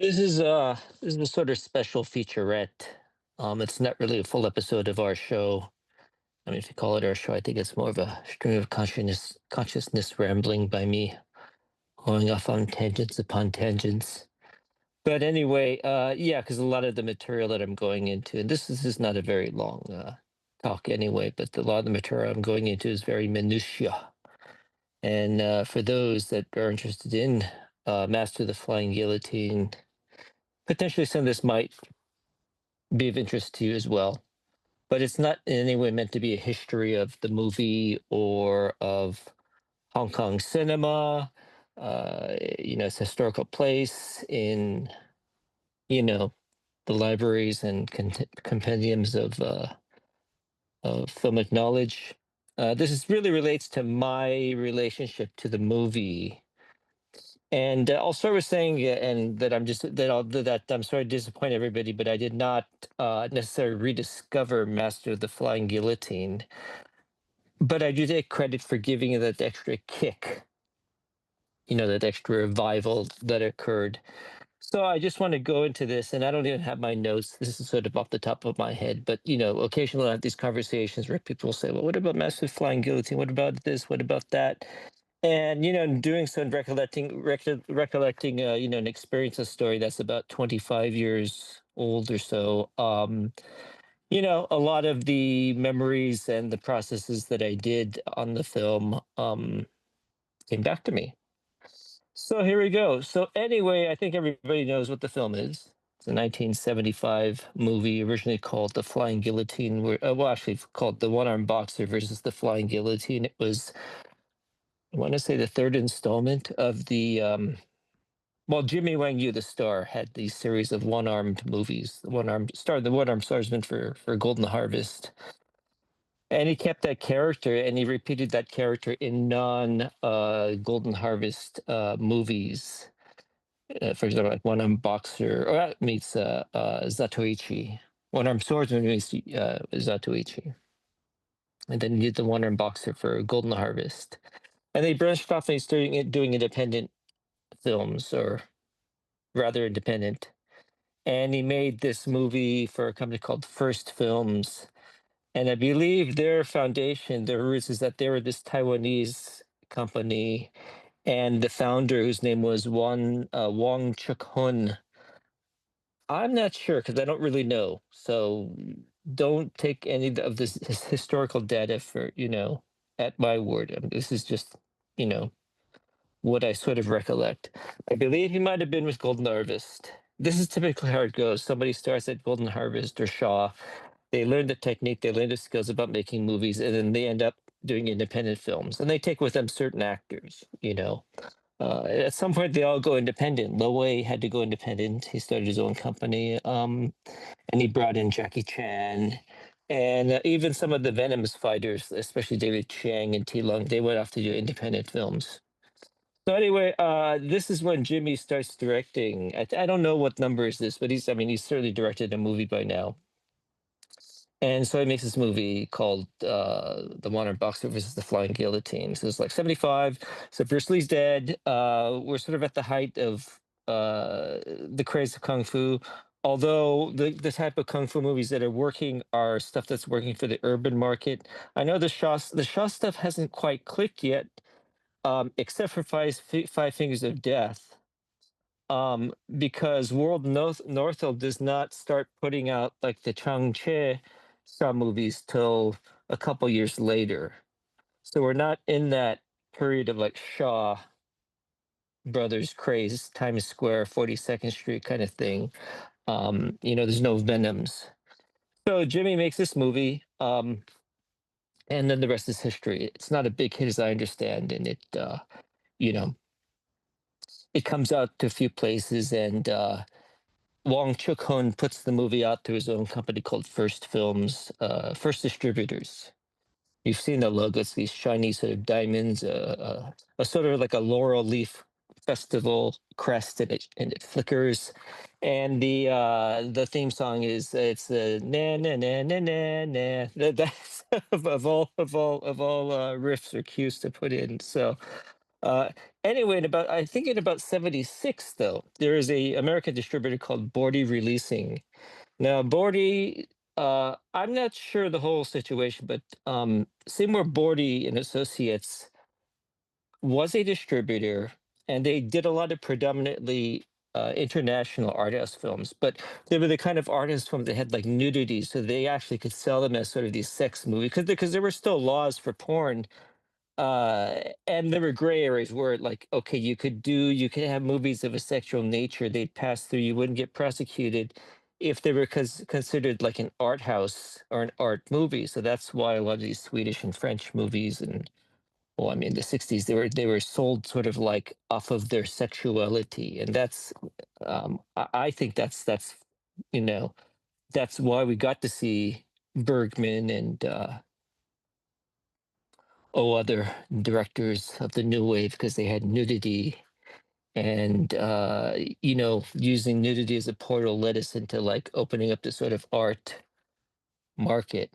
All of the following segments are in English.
This is a sort of special featurette. It's not really a full episode of our show. I mean, if you call it our show, I think it's more of a stream of consciousness rambling by me, going off on tangents upon tangents. But anyway, yeah, because a lot of the material that I'm going into, and this is not a very long talk anyway, but a lot of the material I'm going into is very minutiae. And for those that are interested in Master the Flying Guillotine, potentially some of this might be of interest to you as well. But it's not in any way meant to be a history of the movie or of Hong Kong cinema. It's a historical place in, you know, the libraries and compendiums of filmic knowledge. This is really relates to my relationship to the movie. And I'll start with saying, and that I'm just that I'm sorry to disappoint everybody, but I did not necessarily rediscover Master of the Flying Guillotine. But I do take credit for giving it that extra kick, that extra revival that occurred. So I just want to go into this, and I don't even have my notes. This is sort of off the top of my head, but occasionally I have these conversations where people will say, "Well, what about Master of the Flying Guillotine? What about this? What about that?" And in doing so and recollecting, an experience, a story that's about 25 years old or so. A lot of the memories and the processes that I did on the film came back to me. So here we go. So anyway, I think everybody knows what the film is. It's a 1975 movie originally called The Flying Guillotine, actually called The One-Armed Boxer versus The Flying Guillotine. It was, I want to say, the third installment of Jimmy Wang Yu, the star, had these series of one-armed movies. The one-armed swordsman for Golden Harvest. And he kept that character, and he repeated that character in non Golden Harvest movies. For example, like One Armed Boxer, or that meets Zatoichi. One Armed Swordsman meets Zatoichi. And then he did the One Armed Boxer for Golden Harvest. And they branched off and he's doing independent films, or rather independent. And he made this movie for a company called First Films. And I believe their foundation, their roots, is that they were this Taiwanese company, and the founder, whose name was Wong Chuk Hun. I'm not sure because I don't really know. So don't take any of this historical data for at my word. This is just you know what I sort of recollect. I believe he might have been with Golden Harvest. This is typically how it goes. Somebody starts at Golden Harvest or Shaw. They learn the technique, they learn the skills about making movies, and then they end up doing independent films. And they take with them certain actors. At some point, they all go independent. Lo Wei had to go independent. He started his own company, and he brought in Jackie Chan. And even some of the Venom's fighters, especially David Chiang and T Lung, they went off to do independent films. So anyway, this is when Jimmy starts directing. I don't know what number is this, but he's certainly directed a movie by now. And so he makes this movie called The Modern Boxer versus the Flying Guillotine. So it's like 75. So Bruce Lee's dead. We're sort of at the height of the craze of Kung Fu. Although the type of Kung Fu movies that are working are stuff that's working for the urban market. I know the Shaw stuff hasn't quite clicked yet, except for Five Fingers of Death. Because World Northel does not start putting out like the Chang Che Shaw movies till a couple years later. So we're not in that period of like Shaw Brothers craze, Times Square, 42nd Street kind of thing. There's no Venoms. So Jimmy makes this movie, and then the rest is history. It's not a big hit, as I understand, and you know, it comes out to a few places, and Wong Chuk Hun puts the movie out through his own company called First Films, First Distributors. You've seen the logo; it's these shiny sort of diamonds, a sort of like a laurel leaf festival crest, and it flickers. And the theme song it's the na na na na na na. That's of all riffs or cues to put in. So Uh, anyway, I think in about 76, though, there is a American distributor called Bordy Releasing. Now, Bordy, I'm not sure the whole situation, but Seymour Bordy and Associates was a distributor, and they did a lot of predominantly international art house films, but they were the kind of art house films that had like nudity, so they actually could sell them as sort of these sex movies because there were still laws for porn, and there were gray areas where like, okay, you could have movies of a sexual nature, they'd pass through, you wouldn't get prosecuted if they were considered like an art house or an art movie. So that's why a lot of these Swedish and French movies, and well, I mean, the 60s, they were sold sort of like off of their sexuality. And that's I think that's you know, that's why we got to see Bergman and other directors of the new wave, because they had nudity, and using nudity as a portal led us into like opening up the sort of art market.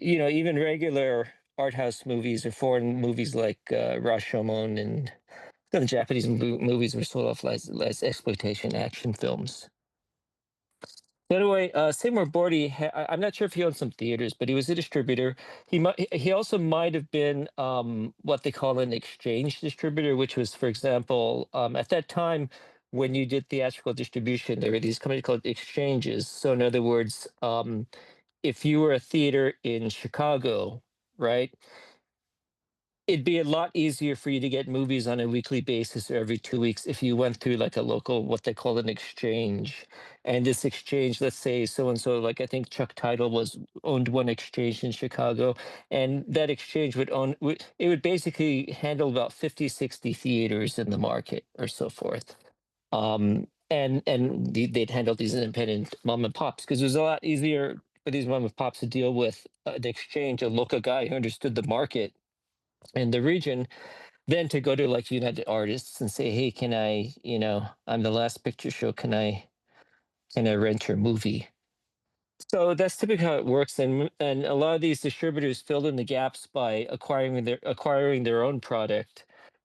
Even regular art house movies or foreign movies like Rashomon and the Japanese movies were sold off as exploitation action films. Anyway, Seymour Bordy, I'm not sure if he owned some theaters, but he was a distributor. He also might have been what they call an exchange distributor, which was, for example, at that time when you did theatrical distribution, there were these companies called exchanges. So in other words, if you were a theater in Chicago, right? It'd be a lot easier for you to get movies on a weekly basis or every 2 weeks if you went through like a local, what they call an exchange. And this exchange, let's say so and so, like I think Chuck Title owned one exchange in Chicago, and that exchange it would basically handle about 50, 60 theaters in the market or so forth. They'd handle these independent mom and pops because it was a lot easier for these mom and pops to deal with an exchange, a local guy who understood the market in the region, then to go to like United Artists and say, hey, I'm the last picture show, can I rent your movie? So that's typically how it works, and a lot of these distributors filled in the gaps by acquiring their own product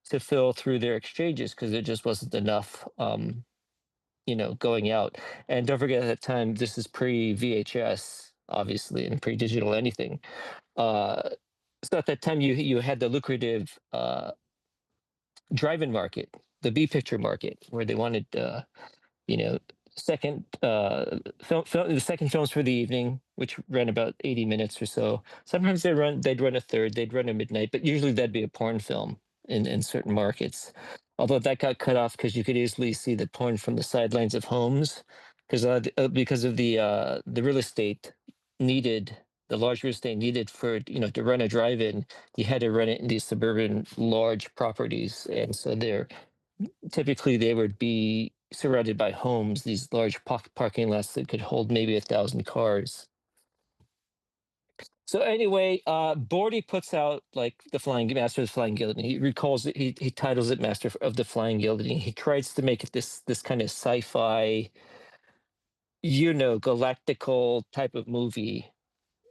to fill through their exchanges because it just wasn't enough, going out. And don't forget, at that time, this is pre VHS, obviously, and pre digital anything. Uh, so at that time, you had the lucrative drive-in market, the B picture market, where they wanted, you know, second the second films for the evening, which ran about 80 minutes or so. Sometimes they'd run a third, they'd run a midnight, but usually that'd be a porn film in certain markets. Although that got cut off because you could easily see the porn from the sidelines of homes, because of the real estate needed. The large real estate needed for to run a drive-in, you had to run it in these suburban large properties, and so typically they would be surrounded by homes, these large parking lots that could hold maybe 1,000 cars. So anyway, Bordy puts out like the Flying Master of the Flying Guillotine. He recalls it. He titles it Master of the Flying Guillotine. He tries to make it this kind of sci-fi, galactical type of movie,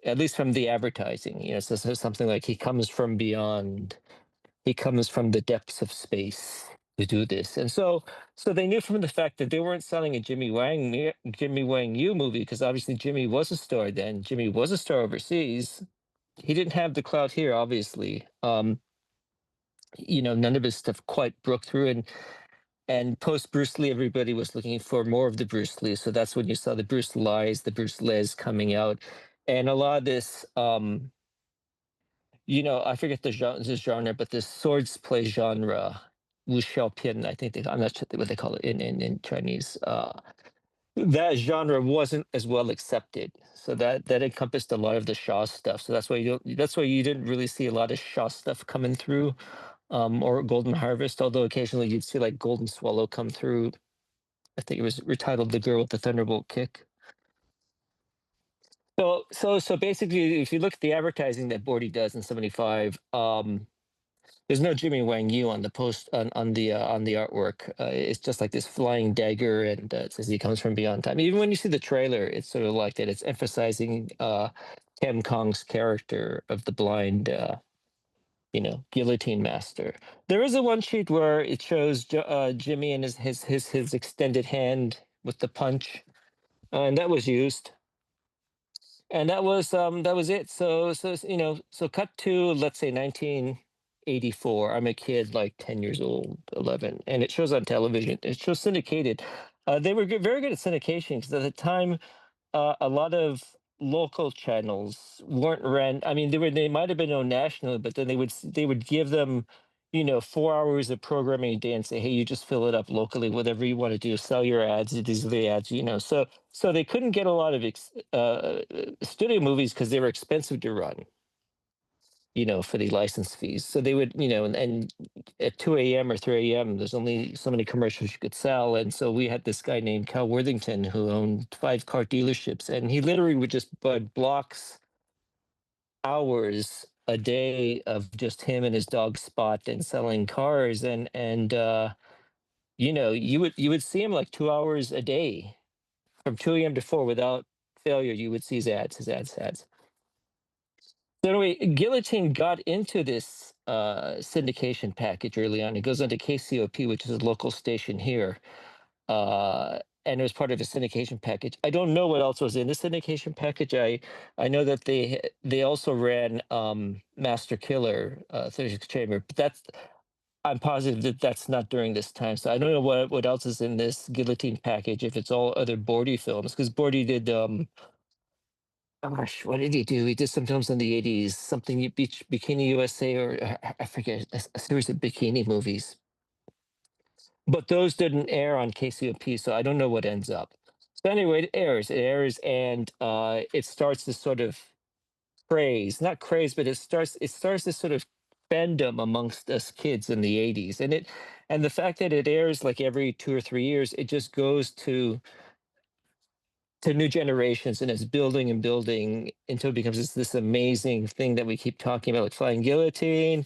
at least from the advertising. So something like he comes from beyond. He comes from the depths of space to do this. And so they knew from the fact that they weren't selling a Jimmy Wang Yu movie, because obviously Jimmy was a star then. Jimmy was a star overseas. He didn't have the clout here, obviously. None of his stuff quite broke through, and post Bruce Lee, everybody was looking for more of the Bruce Lee. So that's when you saw the Bruce Lies, the Bruce Les coming out. And a lot of this I forget this genre, but this swords play genre, Wu Xiaopian, I think I'm not sure what they call it in Chinese. That genre wasn't as well accepted, so that encompassed a lot of the Shaw stuff. So that's why you didn't really see a lot of Shaw stuff coming through, or Golden Harvest. Although occasionally you'd see like Golden Swallow come through. I think it was retitled "The Girl with the Thunderbolt Kick." So basically, if you look at the advertising that Bordy does in '75, there's no Jimmy Wang Yu on the post on the artwork. It's just like this flying dagger, and it says he comes from beyond time. Even when you see the trailer, it's sort of like that. It's emphasizing Kem Kong's character of the blind Guillotine Master. There is a one sheet where it shows Jimmy and his extended hand with the punch, and that was used, and that was it. So cut to, let's say, 1984. I'm a kid, like 10 years old, 11, and it shows on television. It shows syndicated. They were very good at syndication because at the time a lot of local channels weren't ran. I mean, they might have been known nationally, but then they would give them, 4 hours of programming a day and say, hey, you just fill it up locally, whatever you want to do, sell your ads. These are the ads, So they couldn't get a lot of studio movies because they were expensive to run. For the license fees. So they would, and at 2 a.m. or 3 a.m., there's only so many commercials you could sell. And so we had this guy named Cal Worthington who owned 5 car dealerships, and he literally would just bud blocks hours a day of just him and his dog Spot and selling cars. And you would see him like 2 hours a day from 2 a.m. to 4 without failure. You would see his ads. So anyway, Guillotine got into this syndication package early on. It goes onto KCOP, which is a local station here, and it was part of a syndication package. I don't know what else was in the syndication package. I know that they also ran Master Killer, 36 Chamber, but I'm positive that that's not during this time. So I don't know what else is in this Guillotine package, if it's all other Bordy films, because Bordy did gosh, what did he do? He did some films in the 80s, something Bikini USA, or I forget, a series of bikini movies. But those didn't air on KCOP, so I don't know what ends up. So anyway, it airs, and it starts this sort of craze, not craze, but it starts this sort of fandom amongst us kids in the 80s. And the fact that it airs like every 2 or 3 years, it just goes to new generations, and it's building and building until it becomes this amazing thing that we keep talking about, like Flying Guillotine.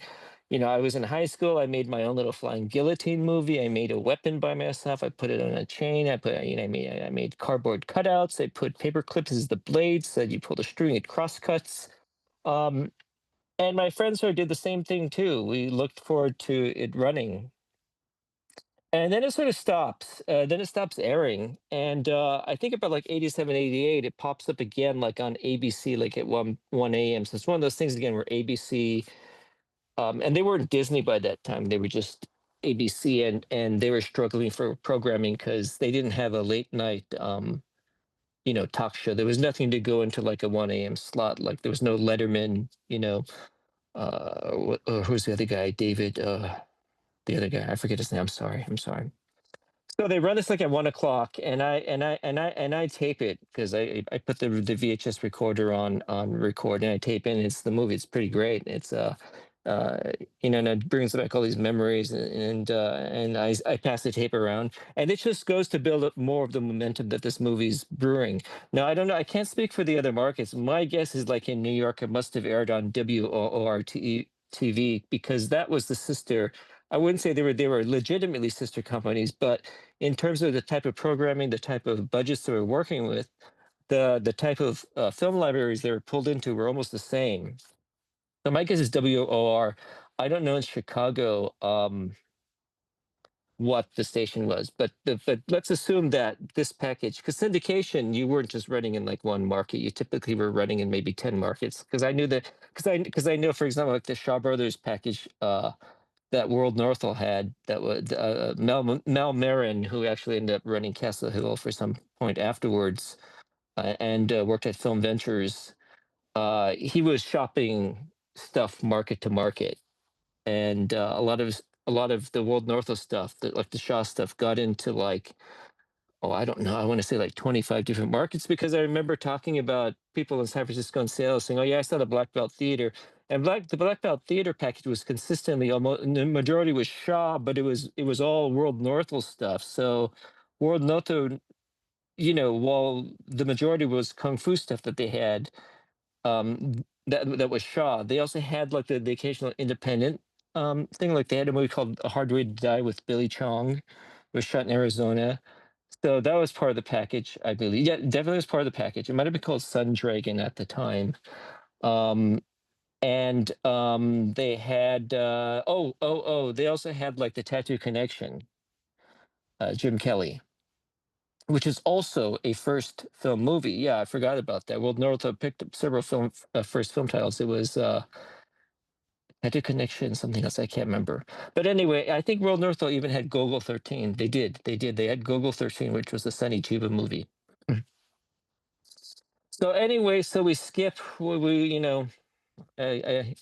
I was in high school. I made my own little Flying Guillotine movie. I made a weapon by myself. I put it on a chain. I made cardboard cutouts. I put paper clips as the blades, so you pull the string, it cross cuts. Um, and my friends sort of did the same thing too. We looked forward to it running, and then it sort of stops. Then it stops airing, and I think about like 87, 88, it pops up again, like on ABC, like at one a.m. So it's one of those things again where ABC, and they weren't Disney by that time. They were just ABC, and they were struggling for programming because they didn't have a late night, talk show. There was nothing to go into like a 1 a.m. slot. Like there was no Letterman. Who's the other guy? David. The other guy. I forget his name. I'm sorry. So they run this like at 1 o'clock, and I tape it because I put the VHS recorder on record, and I tape in. It's the movie. It's pretty great. It's uh and it brings back all these memories, and I pass the tape around, and it just goes to build up more of the momentum that this movie's brewing. Now I don't know. I can't speak for the other markets. My guess is like in New York, it must have aired on WORT TV because that was the sister. I wouldn't say they were legitimately sister companies, but in terms of the type of programming, the type of budgets they were working with, the type of film libraries they were pulled into were almost the same. So my guess is WOR. I don't know in Chicago what the station was, but let's assume that this package, because syndication, you weren't just running in like one market. You typically were running in maybe 10 markets. Because I knew that because I know, for example, like the Shaw Brothers package. That World Northel had, that was Mel Marin, who actually ended up running Castle Hill for some point afterwards, and worked at Film Ventures. He was shopping stuff market to market, and a lot of the World Northel stuff, like the Shaw stuff, got into like, oh, I don't know. I want to say like 25 different markets because I remember talking about people in San Francisco and sales saying, "Oh yeah, I saw the Black Belt Theater," and the Black Belt Theater package was consistently almost the majority was Shaw, but it was all World Northel stuff. So World Northel, while the majority was kung fu stuff that they had, that was Shaw. They also had like the occasional independent thing. Like they had a movie called A Hard Way to Die with Billy Chong. It was shot in Arizona. So that was part of the package, I believe. Yeah, definitely was part of the package. It might have been called Sun Dragon at the time. Um, And they had they also had like the Tattoo Connection, Jim Kelly, which is also a first film movie. Yeah, I forgot about that. Well, Northrop picked up several first film titles. It was Tattoo Connection, something else I can't remember. But anyway, I think World Northwell even had Gogol 13. They did. They had Gogol 13, which was a Sonny Chiba movie. So anyway, so we skip. I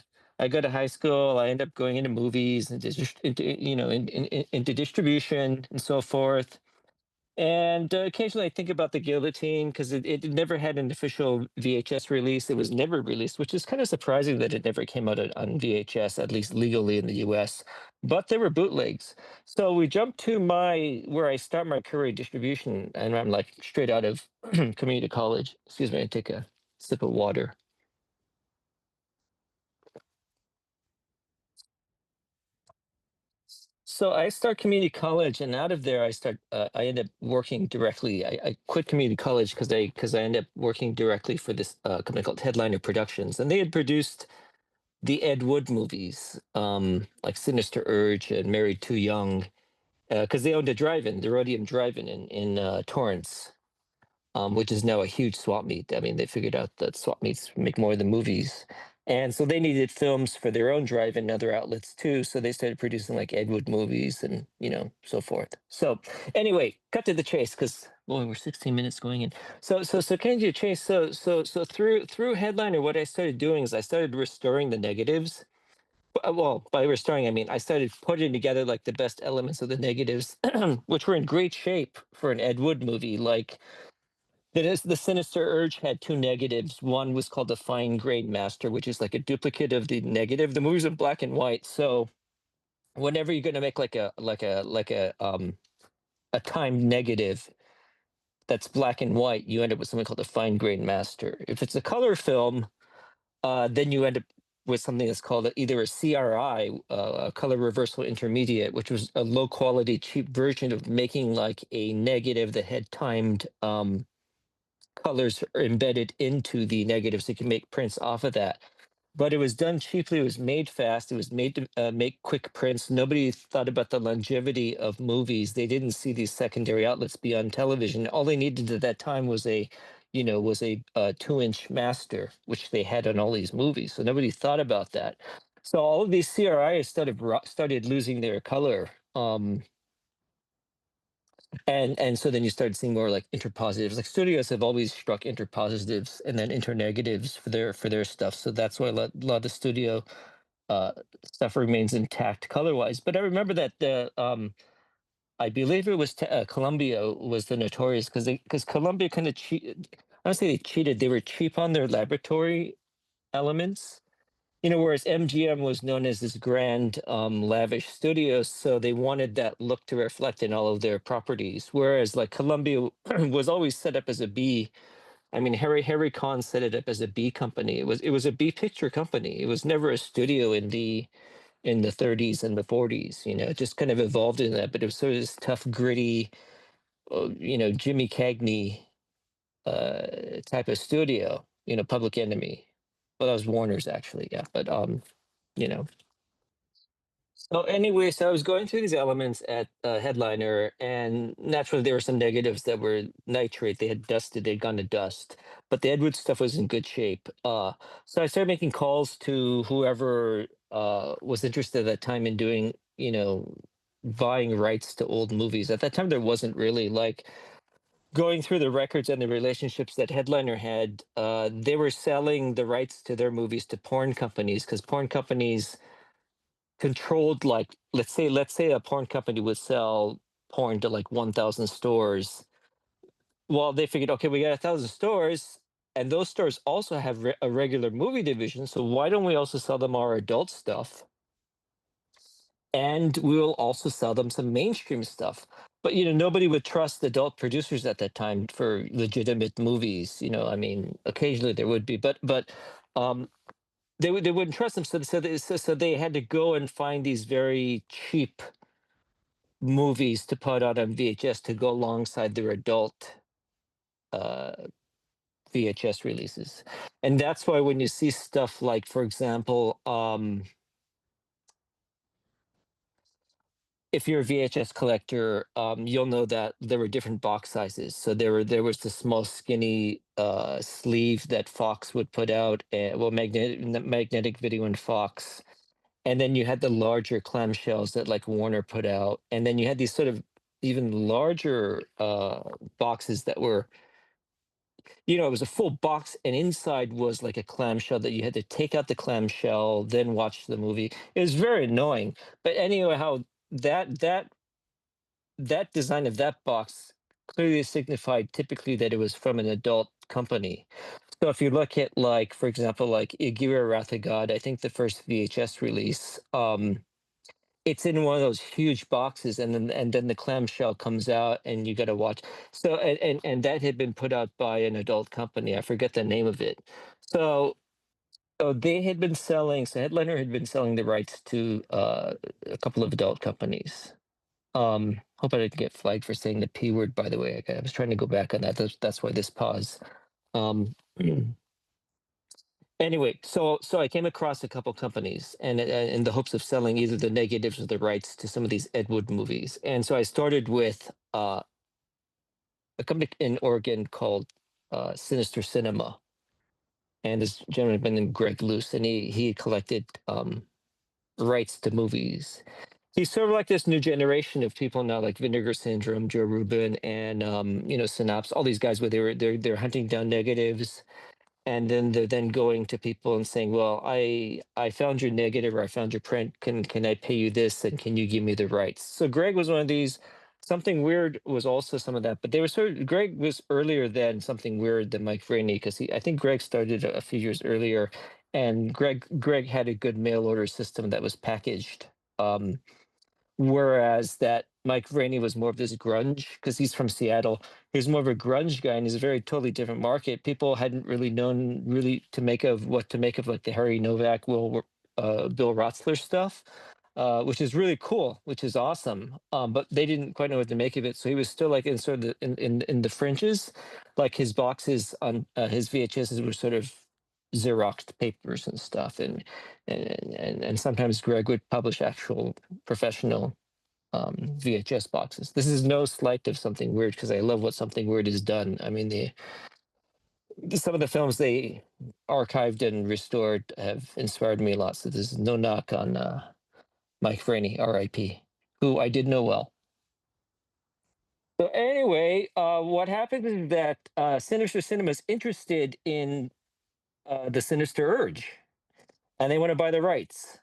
I go to high school. I end up going into movies and into distribution and so forth. And occasionally I think about the Guillotine because it never had an official VHS release. It was never released, which is kind of surprising that it never came out on VHS, at least legally in the US. But there were bootlegs. So we jump to where I start my career in distribution, and I'm like straight out of community college. Excuse me, I take a sip of water. So I start community college, and out of there, I end up working directly. I quit community college because I ended up working directly for this company called Headliner Productions, and they had produced the Ed Wood movies, like Sinister Urge and Married Too Young, because they owned a drive-in, the Rhodium Drive-in in Torrance, which is now a huge swap meet. I mean, they figured out that swap meets make more than movies. And so they needed films for their own drive and other outlets too. So they started producing like Ed Wood movies and, so forth. So anyway, cut to the chase because boy, we're 16 minutes going in. So cutting to the chase. So through Headliner, what I started doing is I started restoring the negatives. Well, by restoring, I mean I started putting together like the best elements of the negatives, which were in great shape for an Ed Wood movie. Like the Sinister Urge had two negatives. One was called the Fine Grain Master, which is like a duplicate of the negative. The movie's in black and white, so whenever you're going to make a timed negative that's black and white, you end up with something called a Fine Grain Master. If it's a color film, then you end up with something that's called either a CRI, a color reversal intermediate, which was a low quality, cheap version of making like a negative that had timed colors are embedded into the negative, so you can make prints off of that. But it was done cheaply. It was made fast. It was made to make quick prints. Nobody thought about the longevity of movies. They didn't see these secondary outlets beyond television. All they needed at that time was a 2-inch master, which they had on all these movies. So nobody thought about that. So all of these CRIs started losing their color. And so then you start seeing more like interpositives. Like studios have always struck interpositives and then internegatives for their stuff. So that's why a lot of the studio stuff remains intact color wise. But I remember that I believe it was Columbia was the notorious because Columbia kind of cheated. I don't say they cheated; they were cheap on their laboratory elements. Whereas MGM was known as this grand, lavish studio, so they wanted that look to reflect in all of their properties. Whereas, like Columbia was always set up as a B. I mean, Harry Kahn set it up as a B company. It was a B picture company. It was never a studio in the 30s and the 40s. It just kind of evolved in that. But it was sort of this tough, gritty, Jimmy Cagney type of studio. Public Enemy. Well, that was Warner's actually, yeah. But you know. So anyway, so I was going through these elements at Headliner, and naturally there were some negatives that were nitrate. They'd gone to dust, but the Edward stuff was in good shape. So I started making calls to whoever was interested at that time in doing, buying rights to old movies. At that time, there wasn't really like going through the records and the relationships that Headliner had. They were selling the rights to their movies to porn companies because porn companies controlled like let's say a porn company would sell porn to like 1,000 stores. Well, they figured, okay, we got 1,000 stores, and those stores also have a regular movie division, so why don't we also sell them our adult stuff, and we will also sell them some mainstream stuff. But nobody would trust adult producers at that time for legitimate movies. I mean, occasionally there would be, but um they wouldn't trust them, so they had to go and find these very cheap movies to put out on VHS to go alongside their adult uh, VHS releases. And that's why when you see stuff like, for example, if you're a VHS collector, you'll know that there were different box sizes. So there was the small, skinny sleeve that Fox would put out, well, magnetic video and Fox, and then you had the larger clamshells that like Warner put out, and then you had these sort of even larger boxes that were, it was a full box, and inside was like a clamshell that you had to take out the clamshell, then watch the movie. It was very annoying. But anyway, how that design of that box clearly signified typically that it was from an adult company. So if you look at, like, for example, like Igura Wrath of God, I think the first VHS release, it's in one of those huge boxes, and then the clamshell comes out and you got to watch. So and that had been put out by an adult company. I forget the name of it. So they had been selling. So Headliner had been selling the rights to a couple of adult companies. Hope I didn't get flagged for saying the P word, by the way. I was trying to go back on that. That's why this pause. Um, Anyway, so I came across a couple companies, and in the hopes of selling either the negatives or the rights to some of these Ed Wood movies. And so I started with a company in Oregon called Sinister Cinema, and this gentleman by the name Greg Luce, and he collected rights to movies. He's sort of like this new generation of people now, like Vinegar Syndrome, Joe Rubin, and Synapse. All these guys where they're hunting down negatives, and then they're then going to people and saying, well, I found your negative, or I found your print, can I pay you this, and can you give me the rights? So Greg was one of these. Something Weird was also some of that, but they were Greg was earlier than Something Weird than Mike Rainey, because I think Greg started a few years earlier, and Greg had a good mail order system that was packaged. Whereas that Mike Rainey was more of this grunge, because he's from Seattle. He was more of a grunge guy, and he's a very totally different market. People hadn't really known what to make of like the Harry Novak, Bill Rotzler stuff, which is really cool, which is awesome. But they didn't quite know what to make of it. So he was still like in sort of in the fringes, like his boxes on his VHSs were sort of Xeroxed papers and stuff, and sometimes Greg would publish actual professional VHS boxes. This is no slight of Something Weird, because I love what Something Weird has done. I mean, some of the films they archived and restored have inspired me a lot. So there's no knock on Mike Rainey, R.I.P., who I did know well. So anyway, what happened is that Sinister Cinema is interested in the Sinister Urge, and they want to buy the rights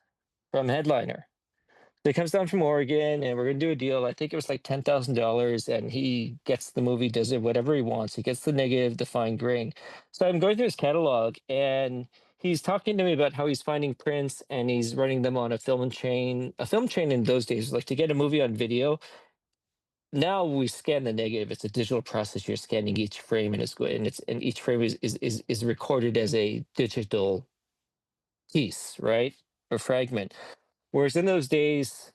from Headliner. So he comes down from Oregon, and we're going to do a deal. I think it was like $10,000, and he gets the movie, does it whatever he wants. He gets the negative, the fine grain. So I'm going through his catalog, and he's talking to me about how he's finding prints, and he's running them on a film chain. A film chain in those days, like to get a movie on video. Now we scan the negative. It's a digital process. You're scanning each frame, and and each frame is recorded as a digital piece, right, or fragment. Whereas in those days,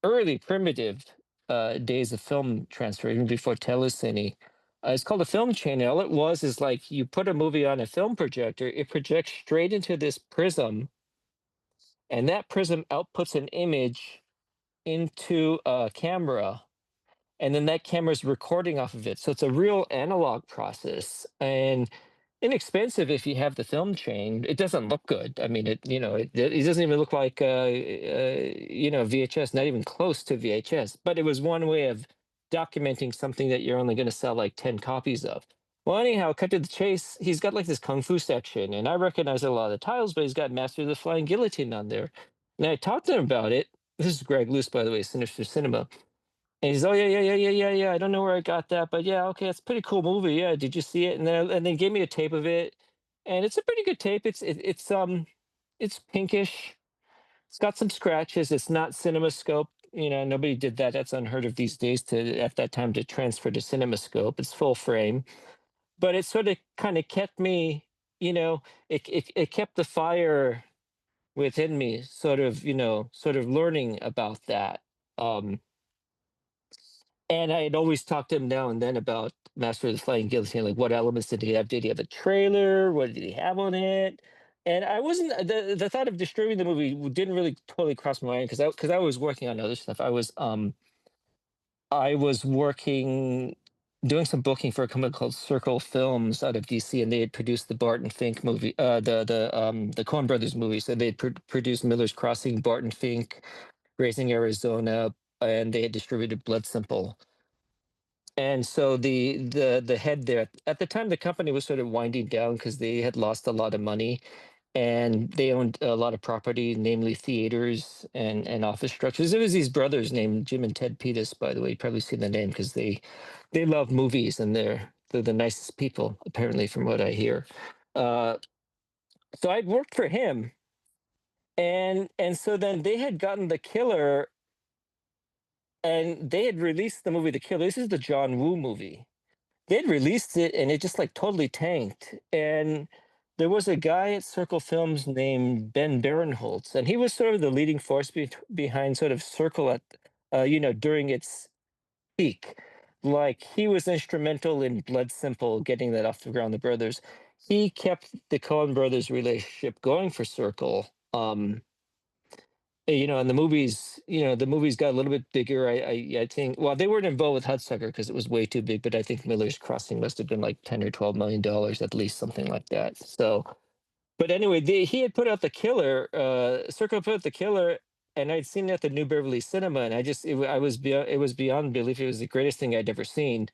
early primitive days of film transfer, even before telecine, it's called a film chain. And all it was is like you put a movie on a film projector, it projects straight into this prism, and that prism outputs an image into a camera, and then that camera's recording off of it. So it's a real analog process, and inexpensive if you have the film chain. It doesn't look good. I mean, it doesn't even look like VHS, not even close to VHS. But it was one way of documenting something that you're only going to sell like 10 copies of. Well, anyhow, cut to the chase. He's got like this kung fu section, and I recognize a lot of the titles, but he's got Master of the Flying Guillotine on there. And I talked to him about it. This is Greg Luce, by the way, Sinister Cinema. And he's, oh yeah. I don't know where I got that, but yeah, okay, it's a pretty cool movie. Yeah, did you see it? And they gave me a tape of it, and it's a pretty good tape. It's pinkish. It's got some scratches. It's not CinemaScope. Nobody did that. That's unheard of these days at that time to transfer to CinemaScope. It's full frame, but it sort of kind of kept me. It kept the fire within me, sort of learning about that. And I had always talked to him now and then about Master of the Flying Guillotine, like what elements did he have? Did he have a trailer? What did he have on it? And I wasn't the thought of distributing the movie didn't really totally cross my mind because I was working on other stuff. I was working doing some booking for a company called Circle Films out of DC, and they had produced the Barton Fink movie, the Coen Brothers movie. So they had produced Miller's Crossing, Barton Fink, Raising Arizona, and they had distributed Blood Simple. And so the head there at the time, the company was sort of winding down because they had lost a lot of money, and they owned a lot of property, namely theaters and office structures. It was these brothers named Jim and Ted Pettis, by the way. You probably seen the name because they love movies, and they're the nicest people, apparently, from what I hear. Uh, so I'd worked for him, and so then they had gotten The Killer, and they had released the movie The Killer. This is the John Woo movie. They'd released it, and it just like totally tanked. And there was a guy at Circle Films named Ben Barenholtz, and he was sort of the leading force behind sort of Circle at, during its peak. Like he was instrumental in Blood Simple getting that off the ground. The brothers, he kept the Coen brothers relationship going for Circle. And the movies got a little bit bigger. I think. Well, they weren't involved with Hudsucker because it was way too big. But I think Miller's Crossing must have been like $10 or $12 million at least, something like that. So, but anyway, he had put out The Killer. Circle put out The Killer, and I'd seen it at the New Beverly Cinema, and it was beyond belief. It was the greatest thing I'd ever seen.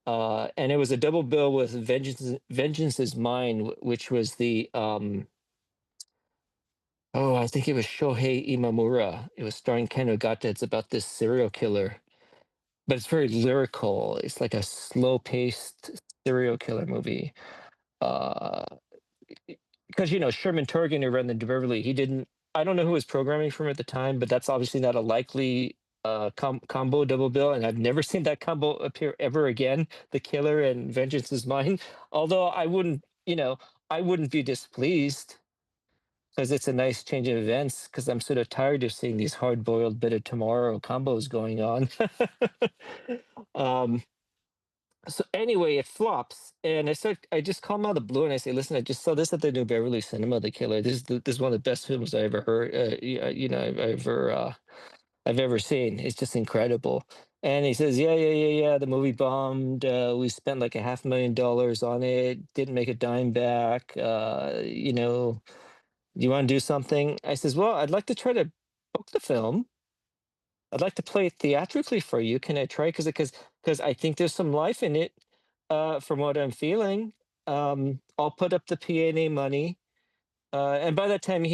And it was a double bill with Vengeance is Mine, which was the Oh, I think it was Shohei Imamura. It was starring Ken Ogata. It's about this serial killer, but it's very lyrical. It's like a slow-paced serial killer movie. Uh, because Sherman Torgan, who ran the Beverly, he didn't. I don't know who was programming for him at the time, but that's obviously not a likely combo double bill, and I've never seen that combo appear ever again. The Killer and Vengeance is Mine. Although I wouldn't be displeased because it's a nice change of events because I'm sort of tired of seeing these hard-boiled bit of tomorrow combos going on. um, so anyway, it flops, and I just call him out of the blue, and I say, "Listen, I just saw this at the New Beverly Cinema, The Killer. This is one of the best films I ever heard. I've ever seen. It's just incredible." And he says, "Yeah, yeah, yeah, yeah. The movie bombed. We spent like $500,000 on it. Didn't make a dime back. Do you want to do something?" I says, "Well, I'd like to try to book the film. I'd like to play it theatrically for you. Can I try? Because I think there's some life in it, from what I'm feeling. I'll put up the P&A money." And by that time,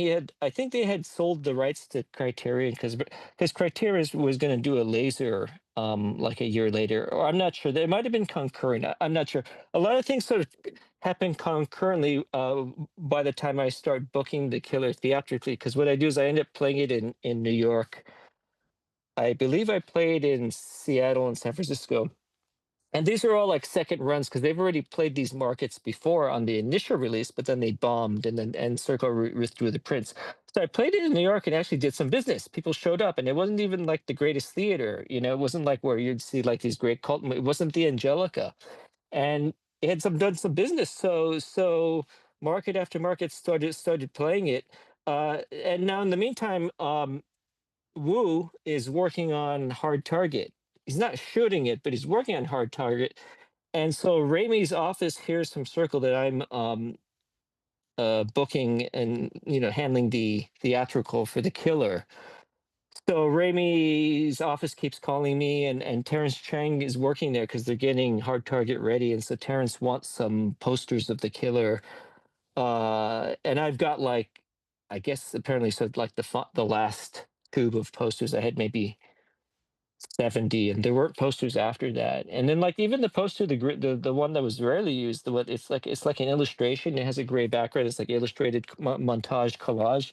I think they had sold the rights to Criterion because Criterion was going to do a laser like a year later, or I'm not sure. It might have been concurrent. I'm not sure. A lot of things sort of happened concurrently by the time I start booking The Killer theatrically. Because what I do is I end up playing it in New York. I believe I played in Seattle and San Francisco. And these are all like second runs because they've already played these markets before on the initial release, but then they bombed and Circle withdrew the prints. So I played it in New York and actually did some business. People showed up, and it wasn't even like the greatest theater. It wasn't like where you'd see like these great cult. It wasn't the Angelica, and it had done some business. So market after market started playing it. And now in the meantime, Wu is working on Hard Target. He's not shooting it, but he's working on Hard Target. And so Raimi's office hears from Circle that I'm booking and handling the theatrical for The Killer. So Raimi's office keeps calling me, and Terrence Chang is working there because they're getting Hard Target ready. And so Terrence wants some posters of The Killer. And I've got like, I guess apparently so like the last tube of posters. I had maybe 70, and there weren't posters after that. And then like even the poster, the one that was rarely used, it's like an illustration. It has a gray background. It's like illustrated montage collage.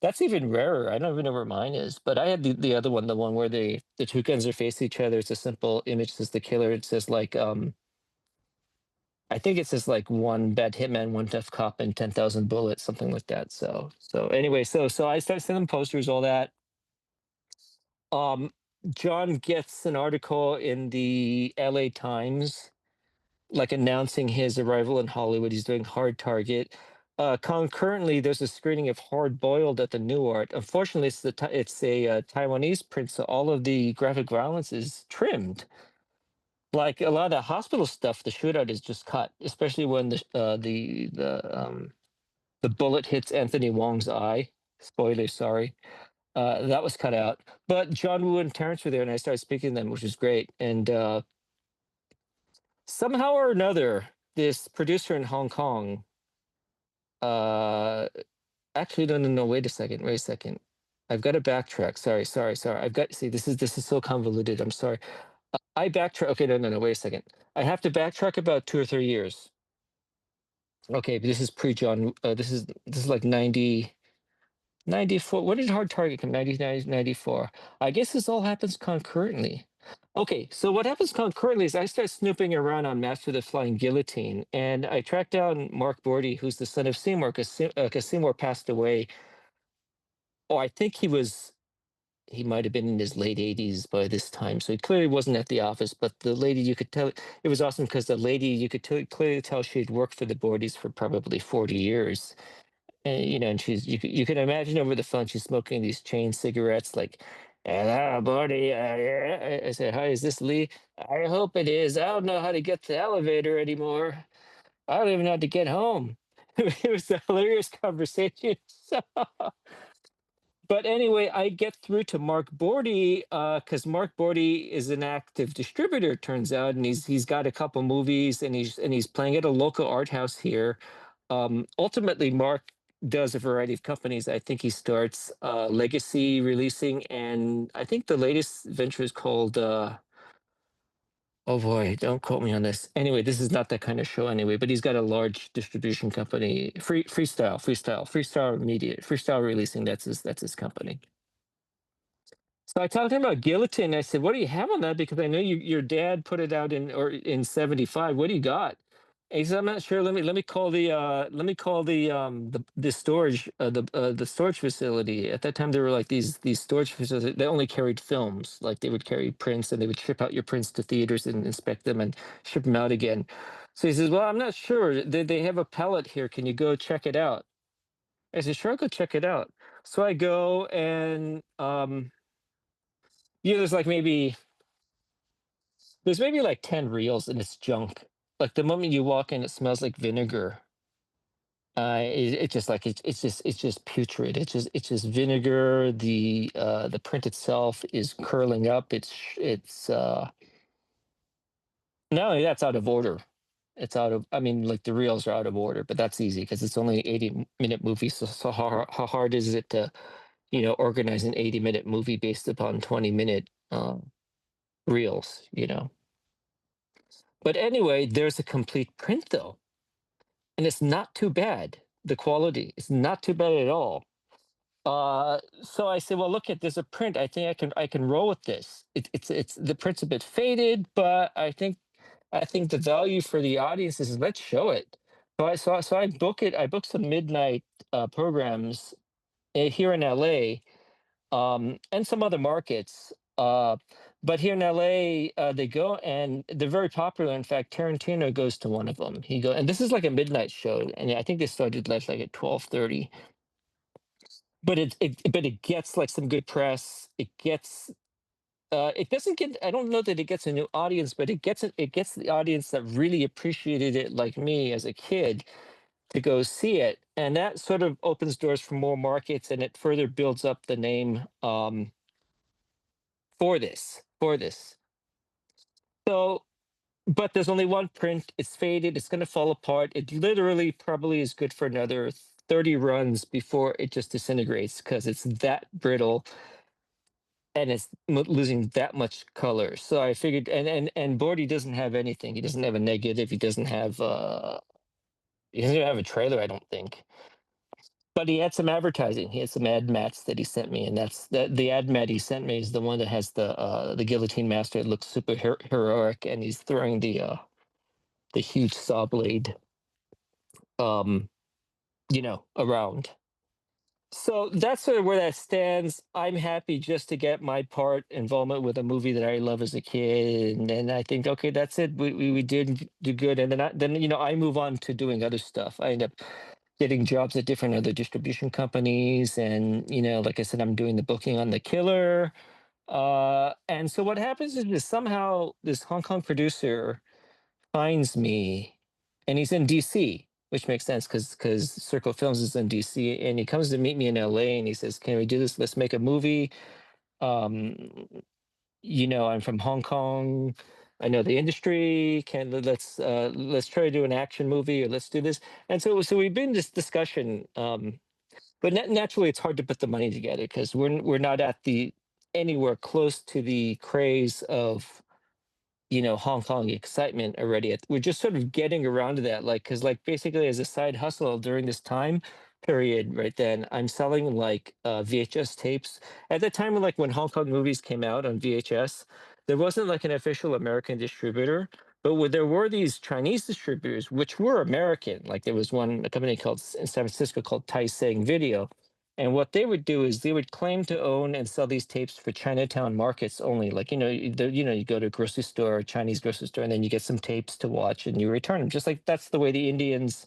That's even rarer. I don't even know where mine is. But I had the other one, the one where the two guns are facing each other. It's a simple image. Says The Killer. It says like I think it says like one bad hitman, one tough cop, and 10,000 bullets, something like that. So anyway, so I started sending posters, all that. Um, John gets an article in the LA Times, like announcing his arrival in Hollywood. He's doing Hard Target. Concurrently, there's a screening of Hard Boiled at the New Art. Unfortunately, it's a Taiwanese print, so all of the graphic violence is trimmed. Like a lot of hospital stuff, the shootout is just cut, especially when the bullet hits Anthony Wong's eye. Spoiler, sorry. That was cut out. But John Woo and Terrence were there, and I started speaking to them, which was great. And somehow or another, this producer in Hong Kong, actually, no, wait a second. I've got to backtrack. Sorry. See, this is so convoluted. I'm sorry. I backtrack. Okay, no, wait a second. I have to backtrack about 2 or 3 years. Okay, but this is pre-John. This is like 94. When did Hard Target come? 94. I guess this all happens concurrently. Okay, so what happens concurrently is I start snooping around on Master of the Flying Guillotine, and I track down Mark Bordy, who's the son of Seymour, because Seymour passed away. Oh, I think he might have been in his late 80s by this time, so he clearly wasn't at the office. But the lady, you could tell, it was awesome because the lady, you could clearly tell she'd worked for the Bordys for probably 40 years. And and you can imagine over the phone she's smoking these chain cigarettes, like, "Hello, buddy. I said, hi, is this Lee? I hope it is. I don't know how to get to the elevator anymore. I don't even know how to get home." It was a hilarious conversation. But anyway, I get through to Mark Bordy because Mark Bordy is an active distributor, it turns out, and he's got a couple movies, and he's playing at a local art house here. Ultimately, Mark does a variety of companies. I think he starts Legacy Releasing, and I think the latest venture is called. Oh boy, don't quote me on this. Anyway, this is not that kind of show anyway, but he's got a large distribution company, Freestyle Media, Freestyle Releasing. That's his company. So I talked to him about Guillotine. I said, "What do you have on that? Because I know your dad put it out in '75. What do you got?" And he said, "I'm not sure. Let me call the storage the storage facility. At that time, there were like these storage facilities. They only carried films. Like they would carry prints, and they would ship out your prints to theaters and inspect them and ship them out again." So he says, "Well, I'm not sure. They have a pallet here. Can you go check it out?" I said, "Sure, I'll go check it out." So I go and there's like maybe like 10 reels and it's junk. Like the moment you walk in, it smells like vinegar. It just like it's just putrid. It's just vinegar. The print itself is curling up. It's not only that's out of order. It's out of, I mean, like the reels are out of order, but that's easy because it's only 80-minute movie. So how hard is it to organize an 80-minute movie based upon 20-minute reels? But anyway, there's a complete print though, and it's not too bad. The quality is not too bad at all. So I said, well, look at there's a print. I think I can roll with this. It's the print's a bit faded, but I think the value for the audience is let's show it. So I book it. I booked some midnight programs here in LA, and some other markets. But here in LA, they go and they're very popular. In fact, Tarantino goes to one of them. And this is like a midnight show, and I think they started like at 12:30. But it gets like some good press. It doesn't get. I don't know that it gets a new audience, but it gets the audience that really appreciated it, like me as a kid, to go see it, and that sort of opens doors for more markets, and it further builds up the name. For this. So, but there's only one print. It's faded. It's going to fall apart. It literally probably is good for another 30 runs before it just disintegrates because it's that brittle and it's losing that much color. So I figured, and Bordy doesn't have anything. He doesn't have a negative. He doesn't have a trailer, I don't think. But he had some advertising. He had some ad mats that he sent me, and the ad mat he sent me is the one that has the guillotine master. It looks super heroic, and he's throwing the huge saw blade, around. So that's sort of where that stands. I'm happy just to get my part involvement with a movie that I love as a kid, and then I think, okay, that's it. We did do good, and then I move on to doing other stuff. I end up getting jobs at different other distribution companies, and like I said, I'm doing the booking on The Killer. And so what happens is that somehow this Hong Kong producer finds me, and he's in DC, which makes sense because Circle Films is in DC, and he comes to meet me in LA, and he says, "Can we do this? Let's make a movie." Um, I'm from Hong Kong. I know the industry. Let's try to do an action movie, or let's do this. And so we've been in this discussion, but naturally, it's hard to put the money together because we're not at the anywhere close to the craze of Hong Kong excitement already. We're just sort of getting around to that, like, because like basically as a side hustle during this time period, right then I'm selling like VHS tapes. At the time, like when Hong Kong movies came out on VHS, there wasn't like an official American distributor, but there were these Chinese distributors, which were American. Like there was a company called in San Francisco called Tai Seng Video. And what they would do is they would claim to own and sell these tapes for Chinatown markets only. Like, you go to a grocery store, a Chinese grocery store, and then you get some tapes to watch and you return them. Just like that's the way the Indians,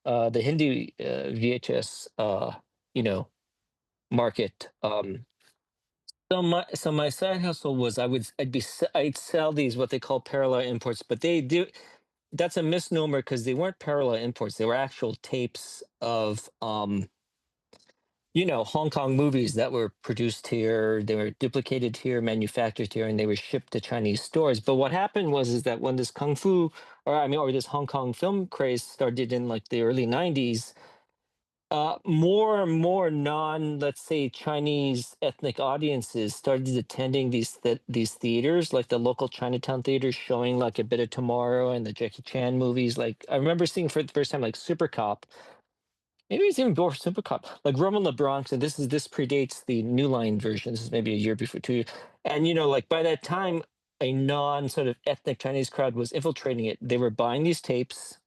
the Hindi VHS, market. So my side hustle was I'd sell these what they call parallel imports, but they do that's a misnomer because they weren't parallel imports. They were actual tapes of Hong Kong movies that were produced here, they were duplicated here, manufactured here, and they were shipped to Chinese stores. But what happened is that when this kung fu, or this Hong Kong film craze started in like the early '90s, more and more let's say, Chinese ethnic audiences started attending these theaters, like the local Chinatown theaters, showing like A Bit of Tomorrow and the Jackie Chan movies. Like I remember seeing for the first time like Super Cop. Maybe it's even before Super Cup, like Rum in the Bronx, and this predates the New Line version. This is maybe a year before 2 years. And like by that time, a non sort of ethnic Chinese crowd was infiltrating it. They were buying these tapes,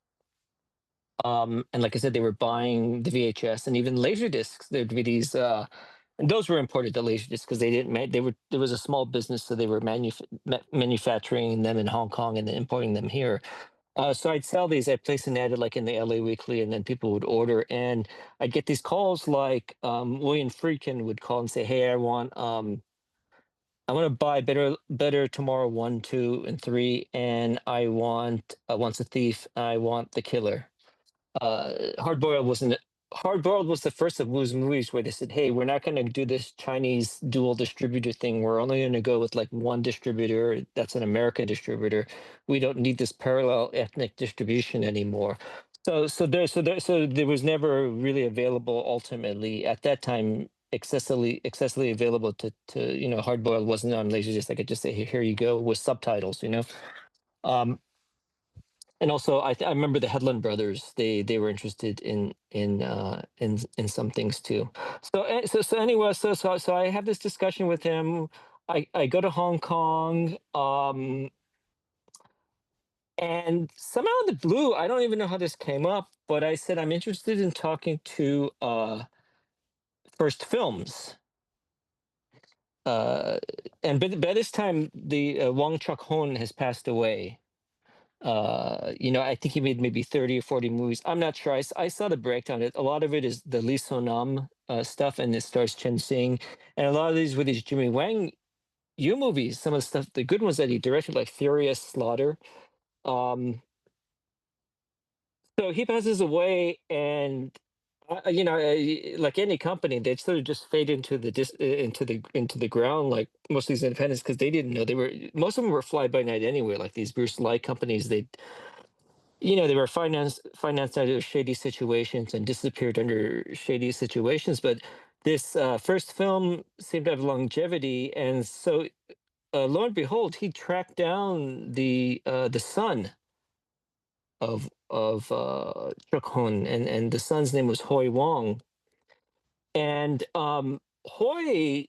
and like I said, they were buying the VHS and even laser discs. There'd be these, and those were imported to laser discs because they didn't make. They were there was a small business, so they were manufacturing them in Hong Kong and then importing them here. So I'd sell these. I'd place an ad like in the LA Weekly, and then people would order. And I'd get these calls like William Friedkin would call and say, "Hey, I want to buy Better Tomorrow 1, 2, and 3, and I want Once a Thief. I want The Killer." Hardboiled wasn't it? Hardboiled was the first of those movies where they said, "Hey, we're not going to do this Chinese dual distributor thing. We're only going to go with like one distributor. That's an American distributor. We don't need this parallel ethnic distribution anymore." So there was never really available ultimately at that time excessively available to Hardboiled wasn't on Laserdisc. I could just say, "Here you go," with subtitles. Um, and also, I remember the Headland brothers. They were interested in some things too. So anyway, so I have this discussion with him. I go to Hong Kong, and somehow in the blue, I don't even know how this came up, but I said I'm interested in talking to First Films. Uh, and by this time, the Wong Chuk Hon has passed away. I think he made maybe 30 or 40 movies. I'm not sure. I saw the breakdown. A lot of it is the Lee Sonam stuff, and it stars Chen Sing. And a lot of these were these Jimmy Wang Yu movies. Some of the stuff, the good ones that he directed, like Furious Slaughter. Um, so he passes away, and like any company, they'd sort of just fade into the ground, like most of these independents, because they didn't know most of them were fly by night anyway. Like these Bruce Lee companies, they were financed out of shady situations and disappeared under shady situations. But this first film seemed to have longevity, and so lo and behold, he tracked down the son of Chuk Hun, and the son's name was Hoi Wong. And Hoi,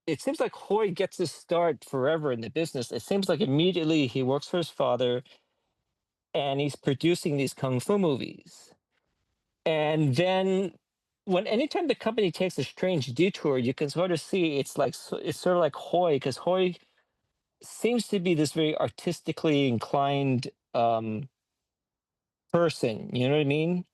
it seems like Hoi gets his start forever in the business. It seems like immediately he works for his father, and he's producing these kung fu movies. And then when anytime the company takes a strange detour, you can sort of see it's like it's sort of like Hoy, because Hoy seems to be this very artistically inclined person. You know what I mean?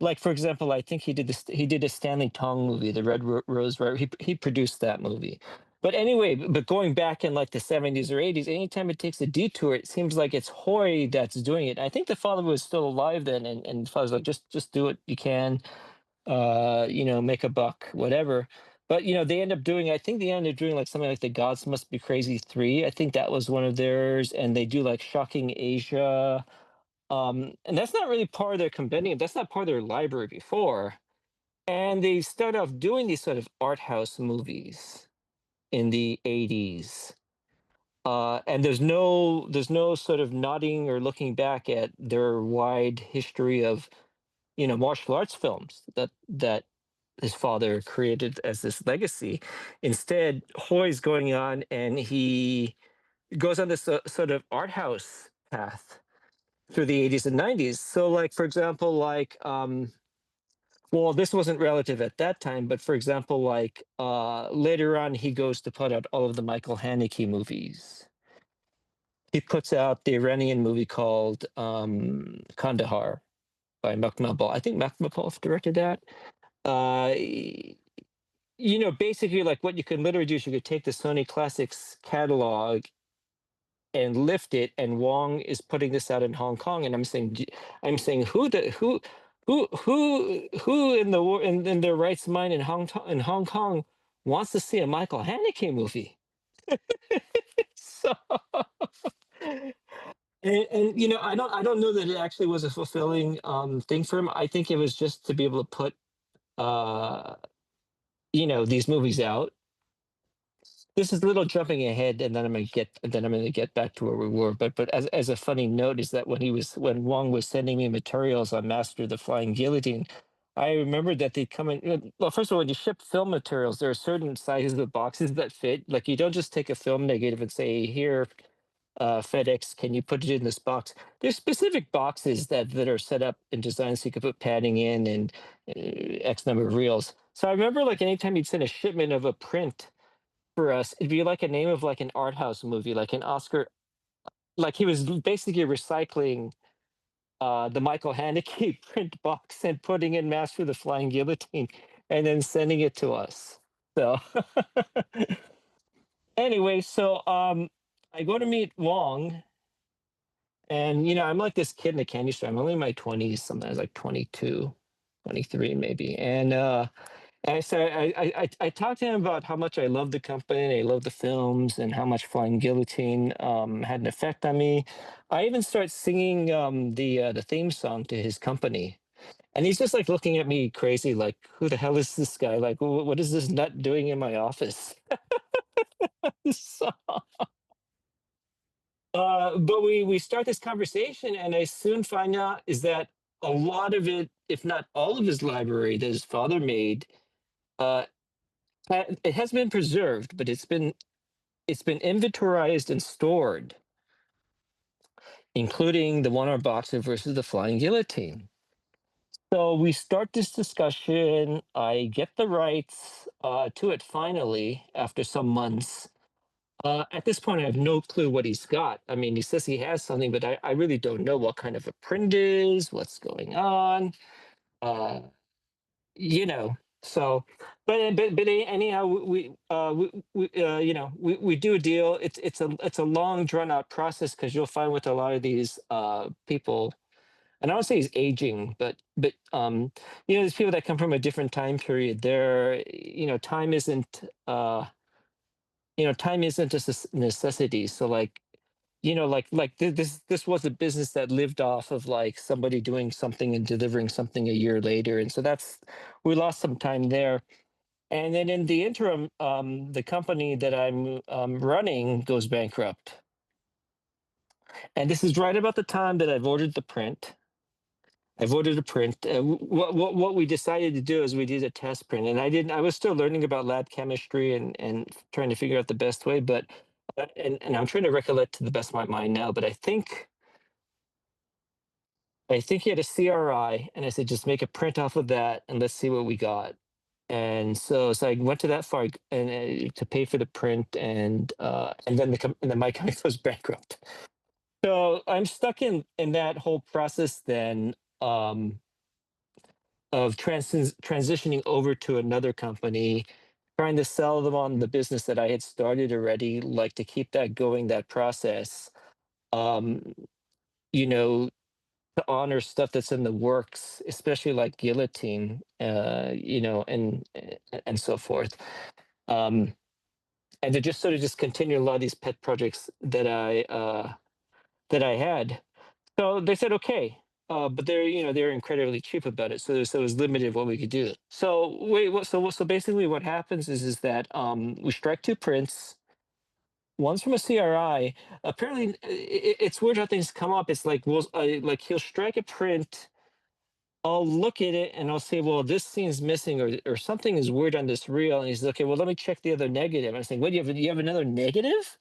Like, for example, I think he did a Stanley Tong movie, the Rose, right? He produced that movie. But anyway, but going back in like the 70s or 80s, anytime it takes a detour, it seems like it's Hoy that's doing it. I think the father was still alive then, and the father's like, just do what you can, make a buck, whatever. But they end up doing, I think they end up doing like something like The Gods Must Be Crazy 3. I think that was one of theirs, and they do like Shocking Asia. And that's not really part of their compendium. That's not part of their library before. And they start off doing these sort of art house movies in the 80s. And there's no sort of nodding or looking back at their wide history of, martial arts films that his father created as this legacy. Instead, Hoy's going on and he goes on this sort of art house path through the 80s and 90s. So like, for example, like well, this wasn't relative at that time, but for example, like later on he goes to put out all of the Michael Haneke movies. He puts out the Iranian movie called Kandahar by Makhmalbaf. I think Makhmalbaf directed that. Basically like what you could literally do is you could take the Sony Classics catalog and lift it, and Wong is putting this out in Hong Kong, and I'm saying who in the in their rights mind in Hong Kong wants to see a Michael Haneke movie? So, and I don't know that it actually was a fulfilling thing for him. I think it was just to be able to put uh these movies out. This is a little jumping ahead, and then I'm gonna get back to where we were. But as a funny note is that when Wong was sending me materials on Master the Flying Guillotine, I remembered that they come in. Well, first of all, when you ship film materials, there are certain sizes of boxes that fit. Like you don't just take a film negative and say, "Here, FedEx, can you put it in this box?" There's specific boxes that are set up and designed so you can put padding in and X number of reels. So I remember like anytime you'd send a shipment of a print for us, it'd be like a name of like an art house movie, like an Oscar. Like he was basically recycling the Michael Haneke print box and putting in Master the Flying Guillotine and then sending it to us. So anyway, so I go to meet Wong, and I'm like this kid in a candy store. I'm only in my 20s, sometimes like 22, 23 maybe. And so I talked to him about how much I love the company, I love the films, and how much Flying Guillotine had an effect on me. I even start singing the theme song to his company, and he's just like looking at me crazy, like, "Who the hell is this guy? Like, what is this nut doing in my office?" So, but we start this conversation, and I soon find out is that a lot of it, if not all of his library that his father made. Uh, it has been preserved, but it's been inventorized and stored, including the one-armed boxer versus the Flying Guillotine. So we start this discussion. I get the rights to it finally after some months. At this point, I have no clue what he's got. I mean, he says he has something, but I really don't know what kind of a print is, what's going on. Uh, you know so but anyhow, we do a deal. It's a long drawn out process, because you'll find with a lot of these people, and I don't say he's aging, but there's people that come from a different time period. Time isn't just a necessity. So like, this was a business that lived off of like somebody doing something and delivering something a year later, and so we lost some time there. And then in the interim, the company that I'm running goes bankrupt, and this is right about the time that I've ordered the print. I've ordered a print. What we decided to do is we did a test print, and I was still learning about lab chemistry and trying to figure out the best way, but and I'm trying to recollect to the best of my mind now, but I think I think he had a CRI, and I said, just make a print off of that and let's see what we got. And so I went to that far and to pay for the print, and then and then my company goes bankrupt. So I'm stuck in that whole process then, of transitioning over to another company, trying to sell them on the business that I had started already, like to keep that going, that process. Um, you know, to honor stuff that's in the works, especially like Guillotine, and so forth. Um, and to just sort of just continue a lot of these pet projects that I had. So they said okay, but they're incredibly cheap about it. So it was limited what we could do. So wait, so basically what happens is that we strike two prints. One's from a CRI. Apparently, it's weird how things come up. It's like like he'll strike a print. I'll look at it and I'll say, well, this scene's missing, or something is weird on this reel. And he's like, okay, well, let me check the other negative. I'm saying, what, you have another negative?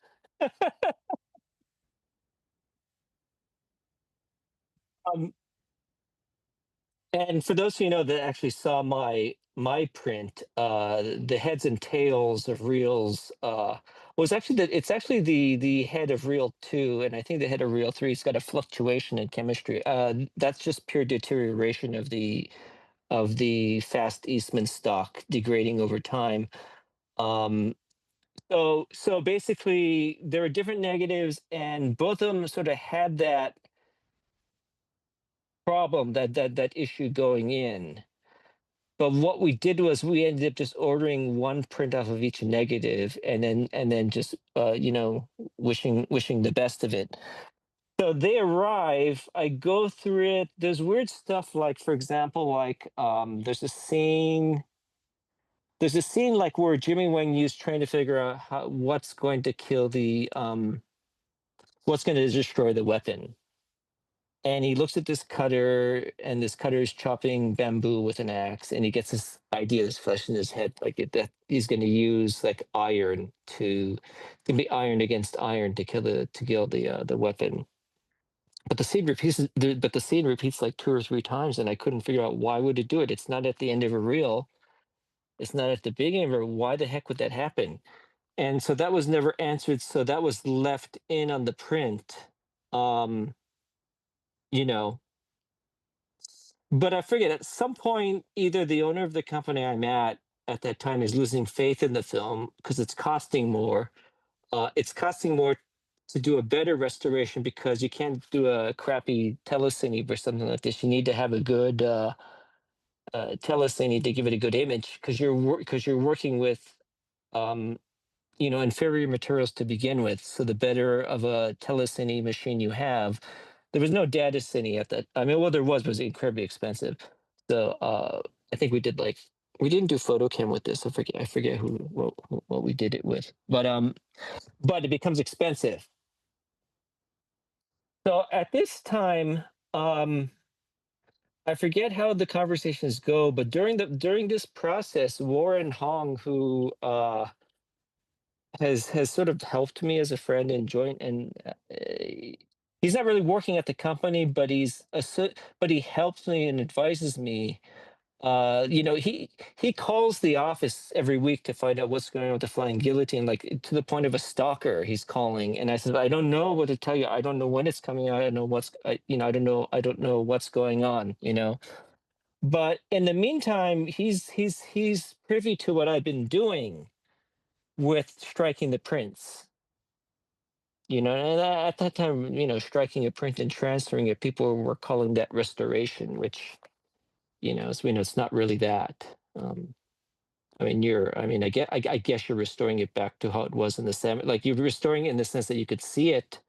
Um, and for those of you know that actually saw my print, the heads and tails of reels was actually it's actually the head of reel 2, and I think the head of reel 3 has got a fluctuation in chemistry. That's just pure deterioration of the fast Eastman stock degrading over time. Um, so basically, there are different negatives, and both of them sort of had that problem, that issue going in. But what we did was we ended up just ordering one print off of each negative, and then just wishing the best of it. So they arrive. I go through it. There's weird stuff, like for example, like there's a scene like where Jimmy Wang Yu's trying to figure out what's going to kill what's going to destroy the weapon. And he looks at this cutter, and this cutter is chopping bamboo with an axe, and he gets this idea, this flash in his head, like that he's going to use like iron to be iron against iron to kill the weapon. But the scene repeats like 2 or 3 times, and I couldn't figure out why would it do it. It's not at the end of a reel. It's not at the beginning of it. Why the heck would that happen? And so that was never answered. So that was left in on the print. Um, you know, but I forget at some point, either the owner of the company I'm at that time is losing faith in the film because it's costing more. It's costing more to do a better restoration because you can't do a crappy telecine or something like this. You need to have a good telecine to give it a good image because you're working with um, inferior materials to begin with. So the better of a telecine machine you have, there was no data cine at that. I mean, well, there was, but it was incredibly expensive. So I think we didn't do photocam with this. I forget what we did it with, but it becomes expensive. So at this time, um, I forget how the conversations go, but during this process, Warren Hong, who has sort of helped me as a friend and joint, and he's not really working at the company, but but he helps me and advises me. He calls the office every week to find out what's going on with the Flying Guillotine, like to the point of a stalker. He's calling, and I said, I don't know what to tell you. I don't know when it's coming out. I don't know I don't know what's going on. But in the meantime, he's privy to what I've been doing with striking the prints. And at that time, striking a print and transferring it, people were calling that restoration, which, as we know, it's not really that. I guess you're restoring it back to how it was in the like you're restoring it in the sense that you could see it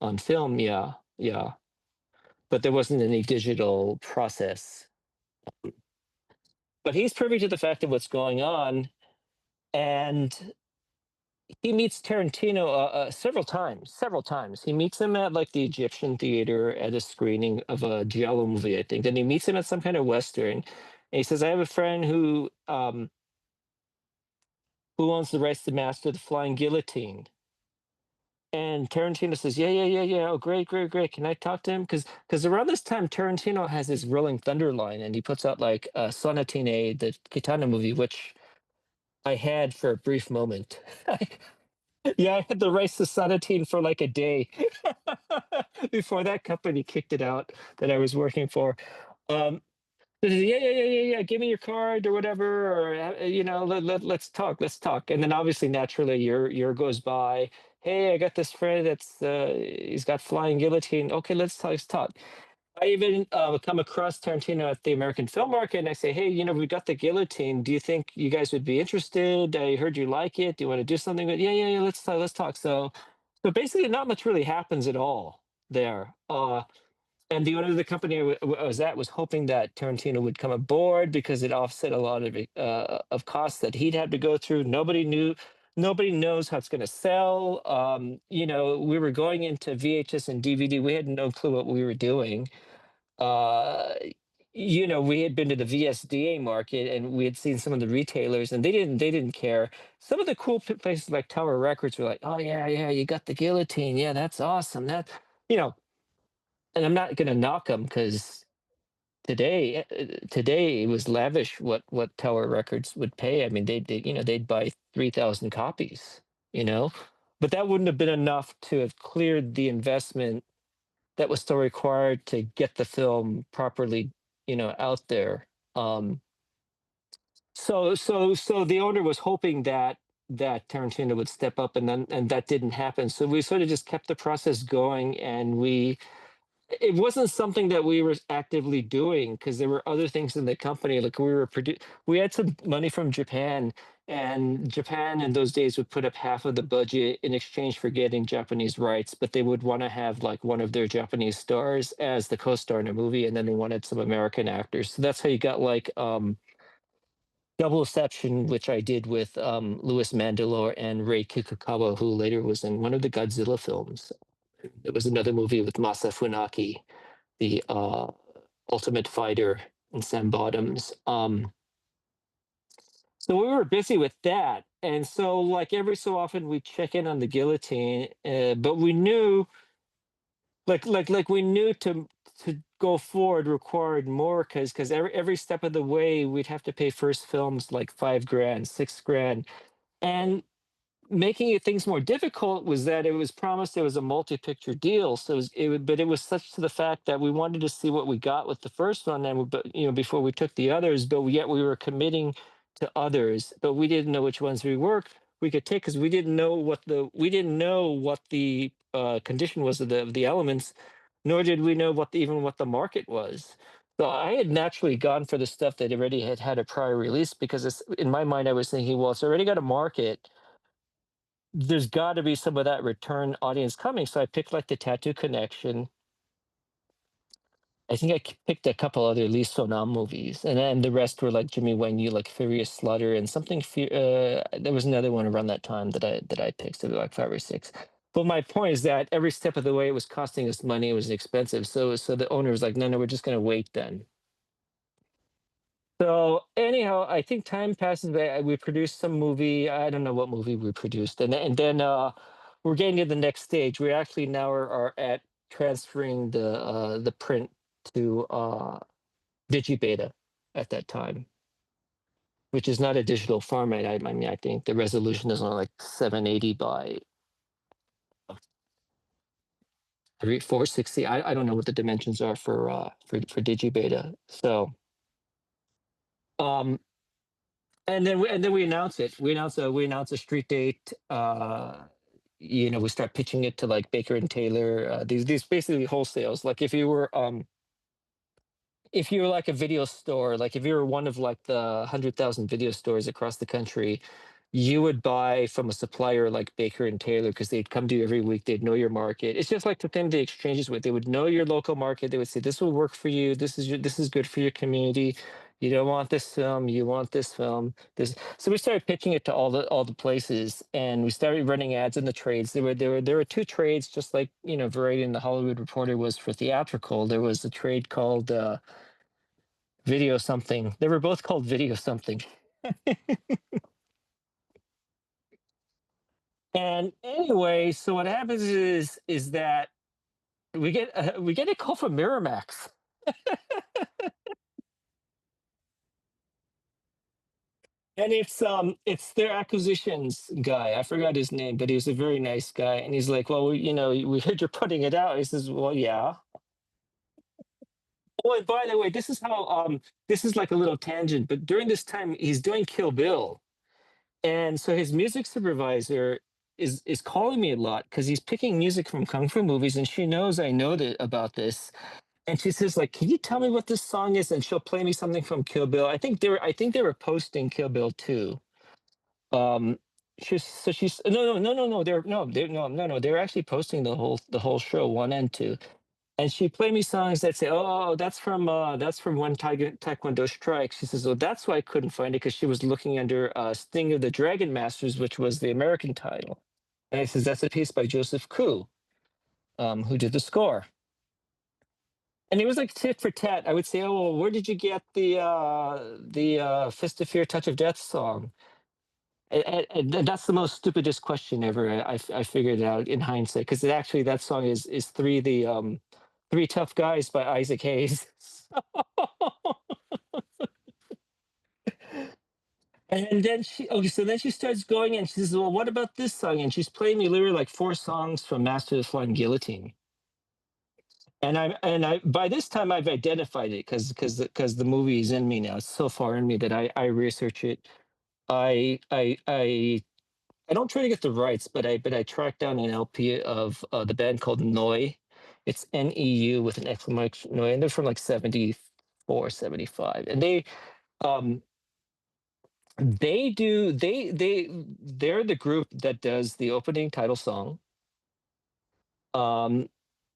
on film. Yeah, yeah. But there wasn't any digital process. But he's privy to the fact of what's going on, and he meets Tarantino several times. Several times, he meets him at like the Egyptian Theater at a screening of a giallo movie, I think. Then he meets him at some kind of western, and he says, "I have a friend who owns the rights to master the Flying Guillotine." And Tarantino says, "Yeah, yeah, yeah, yeah. Oh, great, great, great. Can I talk to him?" Because around this time, Tarantino has his Rolling Thunder line, and he puts out like Sonatine, the Kitana movie, which I had for a brief moment. Yeah, I had the rights to Sonatine for like a day before that company kicked it out that I was working for. Um, He says, yeah, yeah, yeah, yeah, yeah. Give me your card or whatever, or let's talk, let's talk. And then obviously, naturally, year goes by. Hey, I got this friend that's he's got Flying Guillotine. Okay, let's talk, let's talk. I even come across Tarantino at the American Film Market, and I say, hey, we got the Guillotine. Do you think you guys would be interested? I heard you like it. Do you want to do something with? Yeah, yeah, yeah. Let's talk, let's talk. So basically, not much really happens at all there. And the owner of the company I was at was hoping that Tarantino would come aboard because it offset a lot of costs that he'd have to go through. Nobody knows how it's going to sell. We were going into VHS and DVD. We had no clue what we were doing. Uh, we had been to the VSDA market and we had seen some of the retailers, and they didn't care. Some of the cool places like Tower Records were like, "Oh yeah, yeah, you got the Guillotine. Yeah, that's awesome. That you know." And I'm not going to knock them because today it was lavish what Tower Records would pay. I mean, they'd buy 3,000 copies, you know, but that wouldn't have been enough to have cleared the investment that was still required to get the film properly, out there. Um, so the owner was hoping that Tarantino would step up, and that didn't happen. So we sort of just kept the process going, and it wasn't something that we were actively doing because there were other things in the company. Like we had some money from Japan, and Japan in those days would put up half of the budget in exchange for getting Japanese rights, but they would want to have like one of their Japanese stars as the co-star in a movie, and then they wanted some American actors. So that's how you got like Double Exception, which I did with Louis Mandylor and Ray Kikukawa, who later was in one of the Godzilla films. There was another movie with Masa Funaki, the Ultimate Fighter, and Sam Bottoms. So we were busy with that, and so like every so often we check in on the Guillotine, but we knew, like we knew to go forward required more because every step of the way we'd have to pay first films like 5 grand, 6 grand, and making things more difficult was that it was promised there was a multi-picture deal. So but it was such to the fact that we wanted to see what we got with the first one, and but before we took the others, but yet we were committing to others, but we didn't know which ones we could take because we didn't know what the condition was of the elements, nor did we know even what the market was. So I had naturally gone for the stuff that already had a prior release because in my mind I was thinking, well, it's already got a market, there's got to be some of that return audience coming. So I picked like the Tattoo Connection. I think picked a couple other Lee Sonam movies, and then the rest were like Jimmy Wang Yu, like Furious Slaughter, and something. There was another one around that time that I picked, so like 5 or 6. But my point is that every step of the way, it was costing us money. It was expensive. So the owner was like, no, no, we're just going to wait then. So anyhow, I think time passes by. We produced some movie. I don't know what movie we produced, and then we're getting to the next stage. We actually now are at transferring the print to digibeta at that time, which is not a digital format. I mean, I think the resolution is only like 780 by 460. I don't know what the dimensions are for digibeta. So um and then we announce it. We announce a street date. We start pitching it to like Baker and Taylor. These basically wholesales. Like if you were like a video store, like if you were one of like the 100,000 video stores across the country, you would buy from a supplier like Baker and Taylor because they'd come to you every week. They'd know your market. It's just like the thing the exchanges with. They would know your local market. They would say, "This will work for you. This is good for your community. You don't want this film. You want this film." So we started pitching it to all the places, and we started running ads in the trades. There were two trades, just like Variety and the Hollywood Reporter was for theatrical. There was a trade called Video Something. They were both called Video Something. And anyway, so what happens is that we get a call from Miramax. And it's their acquisitions guy. I forgot his name, but he was a very nice guy. And he's like, "Well, we heard you're putting it out." He says, "Well, yeah." Oh, and by the way, this is like a little tangent, but during this time he's doing Kill Bill. And so his music supervisor is calling me a lot because he's picking music from kung fu movies, and she knows I know about this. And she says, like, "Can you tell me what this song is?" And she'll play me something from Kill Bill. I think they were posting Kill Bill 2. Um, she's no, they're no, they're actually posting the whole show, 1 and 2. And she played me songs that say, "Oh, that's from One Tiger Taekwondo Strike." She says, "Oh, that's why I couldn't find it, because she was looking under Sting of the Dragon Masters, which was the American title." And I says, "That's a piece by Joseph Koo, who did the score." And it was like tit for tat. I would say, "Oh, well, where did you get the Fist of Fear, Touch of Death song?" And that's the most stupidest question ever. I figured it out in hindsight, because actually that song is Three Tough Guys by Isaac Hayes. And then so then she starts going and she says, "Well, what about this song?" And she's playing me literally like 4 songs from Master of the Flying Guillotine. And I by this time I've identified it, because the movie is in me now. It's so far in me that I research it. I I I I don't try to get the rights, but I tracked down an LP of the band called Noi. It's NEU with an exclamation Noi, and they're from like 74, 75. And um they're the group that does the opening title song. Um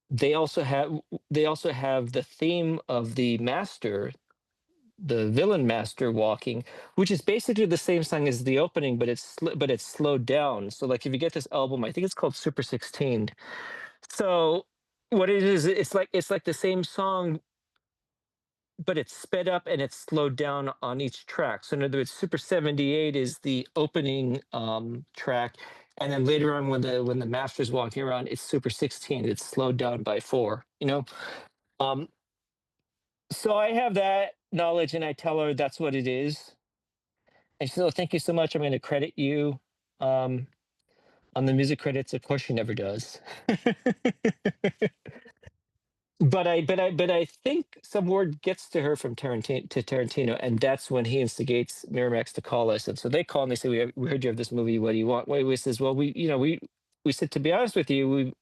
they also have the theme of the master, the villain master walking, which is basically the same song as the opening, but it's slowed down. So like if you get this album, I think it's called Super 16. So what it is, it's like the same song, but it's sped up and it's slowed down on each track. So in other words, Super 78 is the opening track, and then later on when the master's walking around, it's Super 16. It's slowed down by 4. Um, so I have that knowledge, and I tell her that's what it is. And she said, "Oh, thank you so much. I'm going to credit you um, on the music credits." Of course, she never does. But I think some word gets to her from Tarantino, and that's when he instigates Miramax to call us. And so they call and they say, "We heard you have this movie. What do you want?" Well, we says, "Well, we said, to be honest with you,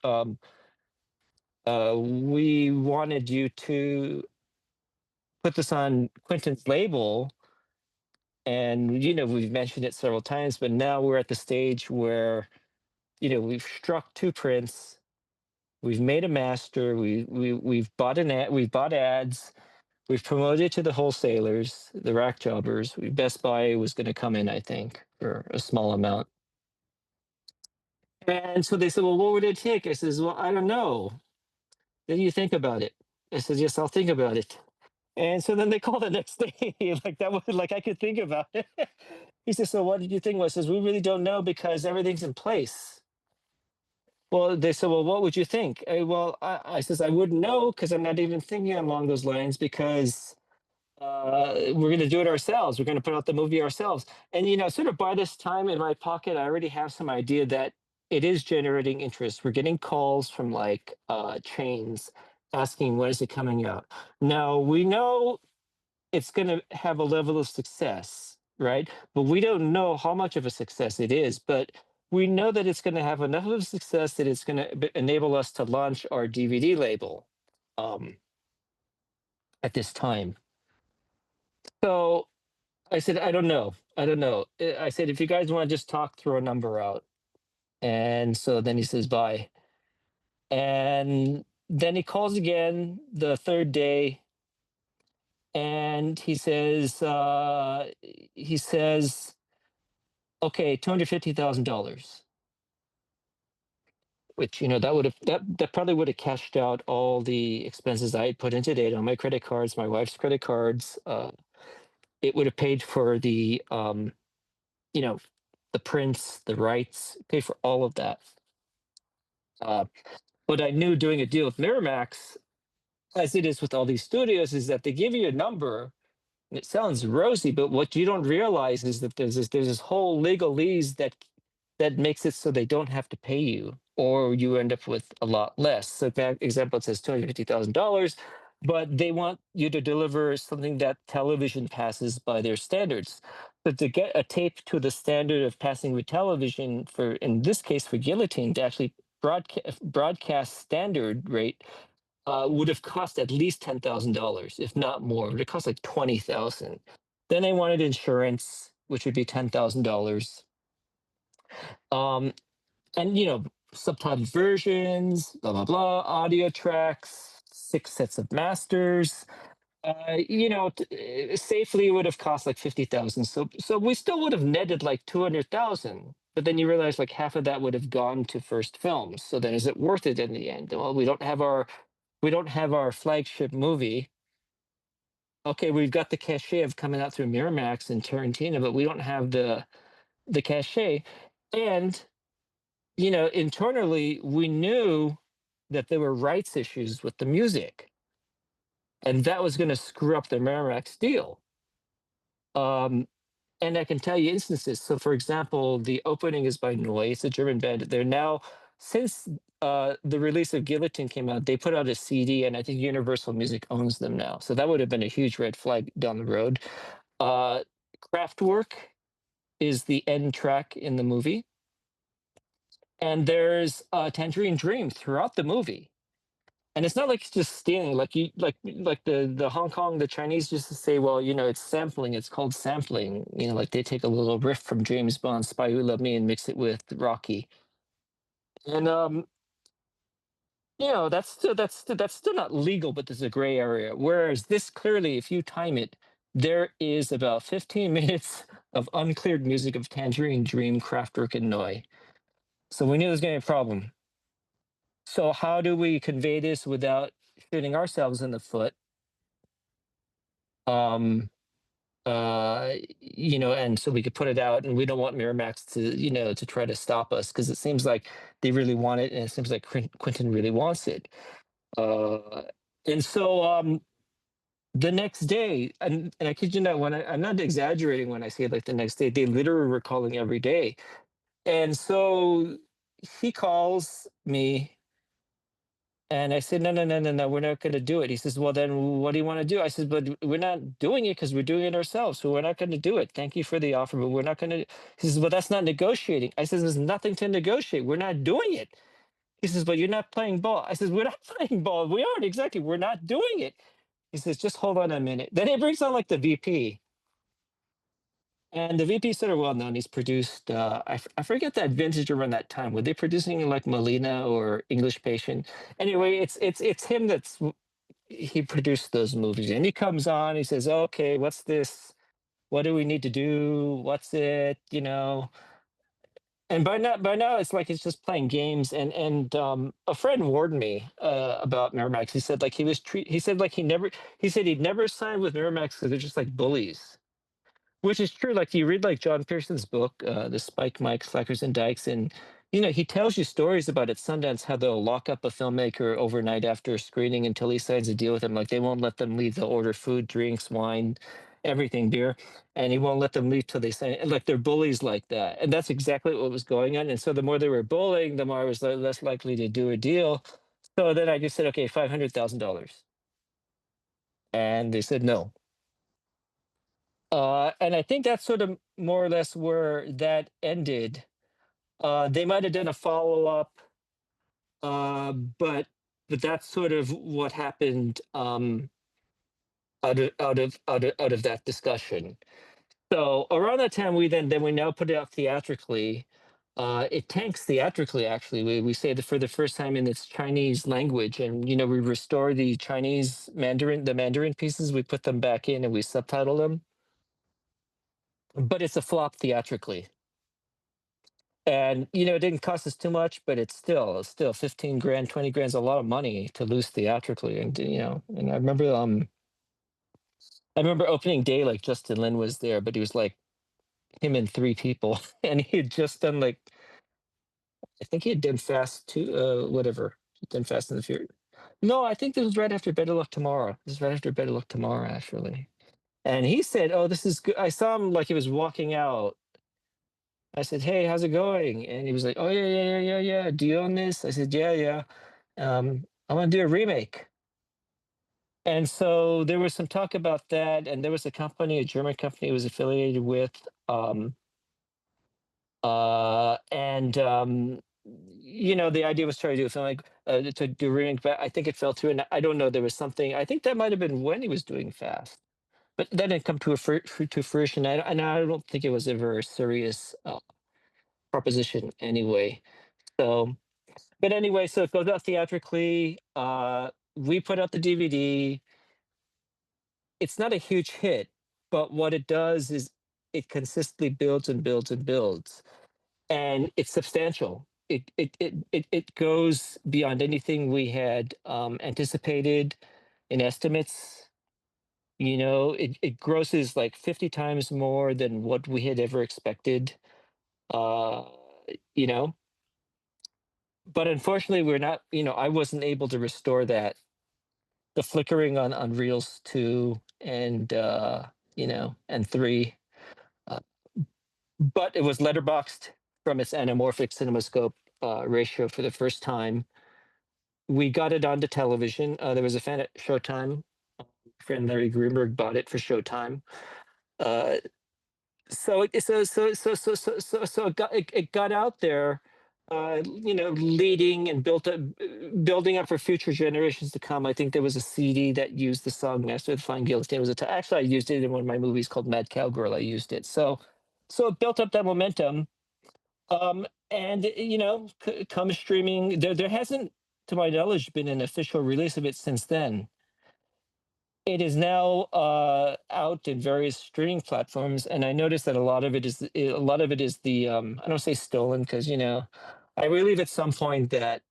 we wanted you to put this on Quentin's label, and we've mentioned it several times, but now we're at the stage where we've struck 2 prints, we've made a master, we've bought ads." We've promoted to the wholesalers, the rack jobbers. Best Buy was going to come in, I think, for a small amount. And so they said, "Well, what would it take?" I says, "Well, I don't know. Then you think about it." I said, "Yes, I'll think about it." And so then they called the next day, like that was like I could think about it. He says, "So what did you think?" Well, I says, "We really don't know, because everything's in place." Well, they said, "Well, what would you think?" Well, I says, "I wouldn't know, because I'm not even thinking along those lines, because we're going to do it ourselves. We're going to put out the movie ourselves." And sort of by this time in my pocket, I already have some idea that it is generating interest. We're getting calls from like chains asking, "When is it coming out?" Now we know it's going to have a level of success, right? But we don't know how much of a success it is. But we know that it's going to have enough of a success that it's going to enable us to launch our DVD label um, at this time. So I said, "I don't know. I don't know." I said, "If you guys want to just talk, throw a number out." And so then he says, "Bye." And then he calls again the third day, and he says, "Okay, $250,000." Which, that probably would have cashed out all the expenses I had put into date on my credit cards, my wife's credit cards. It would have paid for the, you know, the prints, the rights, pay for all of that. Uh, what I knew doing a deal with Miramax, as it is with all these studios, is that they give you a number. And it sounds rosy, but what you don't realize is that there's this whole legalese that makes it so they don't have to pay you, or you end up with a lot less. So, for example, it says $250,000, but they want you to deliver something that television passes by their standards. But to get a tape to the standard of passing with television, for in this case for Guillotine, to actually broadcast standard rate, would have cost at least $10,000, if not more. It would have cost like 20,000. Then they wanted insurance, which would be $10,000. Um, and subtitled versions, blah blah blah, audio tracks, 6 sets of masters. Safely would have cost like 50,000. So we still would have netted like 200,000. But then you realize like half of that would have gone to first films. So then is it worth it in the end? Well, we don't have our flagship movie. Okay, we've got the cachet of coming out through Miramax and Tarantino, but we don't have the cachet. And internally, we knew that there were rights issues with the music, and that was going to screw up the Miramax deal. And I can tell you instances. So, for example, the opening is by Neu. It's a German band. They're now, since the release of Guillotine came out, they put out a CD, and I think Universal Music owns them now. So that would have been a huge red flag down the road. Kraftwerk is the end track in the movie, and there's Tangerine Dream throughout the movie. And it's not like it's just stealing, like the Hong Kong, the Chinese used to say, well, it's sampling. It's called sampling. Like they take a little riff from James Bond's Spy Who Loved Me and mix it with Rocky. And that's still not legal, but there's a gray area. Whereas this clearly, if you time it, there is about 15 minutes of uncleared music of Tangerine Dream, Kraftwerk, and Neu. So we knew there was going to be a problem. So how do we convey this without shooting ourselves in the foot? And so we could put it out, and we don't want Miramax to try to stop us, because it seems like they really want it, and it seems like Quentin really wants it. And so the next day, and I kid you not, I'm not exaggerating when I say like the next day, they literally were calling every day. And so he calls me, and I said, no, no, no, no, no, we're not going to do it. He says, well, then what do you want to do? I said, but we're not doing it because we're doing it ourselves. So we're not going to do it. Thank you for the offer, but we're not going to. He says, well, that's not negotiating. I says, there's nothing to negotiate. We're not doing it. He says, but you're not playing ball. I says, we're not playing ball. We aren't exactly. We're not doing it. He says, just hold on a minute. Then he brings on like the VP. And the VP sort of well known. He's produced, I forget that vintage around that time. Were they producing like Molina or English Patient? Anyway, it's him he produced those movies. And he comes on, he says, okay, what's this? What do we need to do? What's it? And by now it's like it's just playing games. And a friend warned me about Miramax. He said like he said like he said he'd never signed with Miramax because they're just like bullies. Which is true. Like you read like John Pearson's book, The Spike Mike, Slackers and Dykes, and he tells you stories about at Sundance how they'll lock up a filmmaker overnight after a screening until he signs a deal with them. Like they won't let them leave. They'll order food, drinks, wine, everything, beer, and he won't let them leave till they sign. Like they're bullies like that, and that's exactly what was going on. And so the more they were bullying, the more I was less likely to do a deal. So then I just said, okay, $500,000, and they said no. And I think that's sort of more or less where that ended. They might have done a follow up, but that's sort of what happened out of that discussion. So around that time, we now put it out theatrically. It tanks theatrically. Actually, we say that for the first time in its Chinese language, and we restore the Chinese the Mandarin pieces. We put them back in and we subtitle them. But it's a flop theatrically. And it didn't cost us too much, but it's still 15 grand, 20 grand is a lot of money to lose theatrically. And and I remember opening day, like Justin Lin was there, but he was like him and three people, and he had just done like I think he had done Fast Two, whatever. He'd done Fast and the Furious. No, I think this was right after Better Luck Tomorrow. This is right after Better Luck Tomorrow, actually. And he said, "Oh, this is good." I saw him like he was walking out. I said, "Hey, how's it going?" And he was like, "Oh yeah, yeah, yeah, yeah, yeah. Do you own this?" I said, "Yeah, yeah. I want to do a remake." And so there was some talk about that, and there was a company, a German company, it was affiliated with. Um, and the idea was try to do something like to do remake, but I think it fell through, and I don't know. There was something. I think that might have been when he was doing Fast, but that didn't come to to fruition. And I don't think it was ever a serious proposition anyway. So, but anyway, so it goes out theatrically. We put out the DVD. It's not a huge hit, but what it does is it consistently builds and builds and builds, and it's substantial. It goes beyond anything we had anticipated in estimates. It grosses like 50 times more than what we had ever expected. Uh, you know, but unfortunately, we're not. I wasn't able to restore that. The flickering on Reels 2 and and 3. Uh, but it was letterboxed from its anamorphic cinemascope ratio for the first time. We got it onto television. There was a fan at Showtime. Friend Larry Greenberg bought it for Showtime. Uh, so it got out there, leading and building up for future generations to come. I think there was a CD that used the song "Master of the Flying Guillotine." Actually, I used it in one of my movies called Mad Cowgirl. I used it, so it built up that momentum. And come streaming, there hasn't, to my knowledge, been an official release of it since then. It is now out in various streaming platforms, and I noticed that a lot of it is the I don't say stolen because I believe at some point that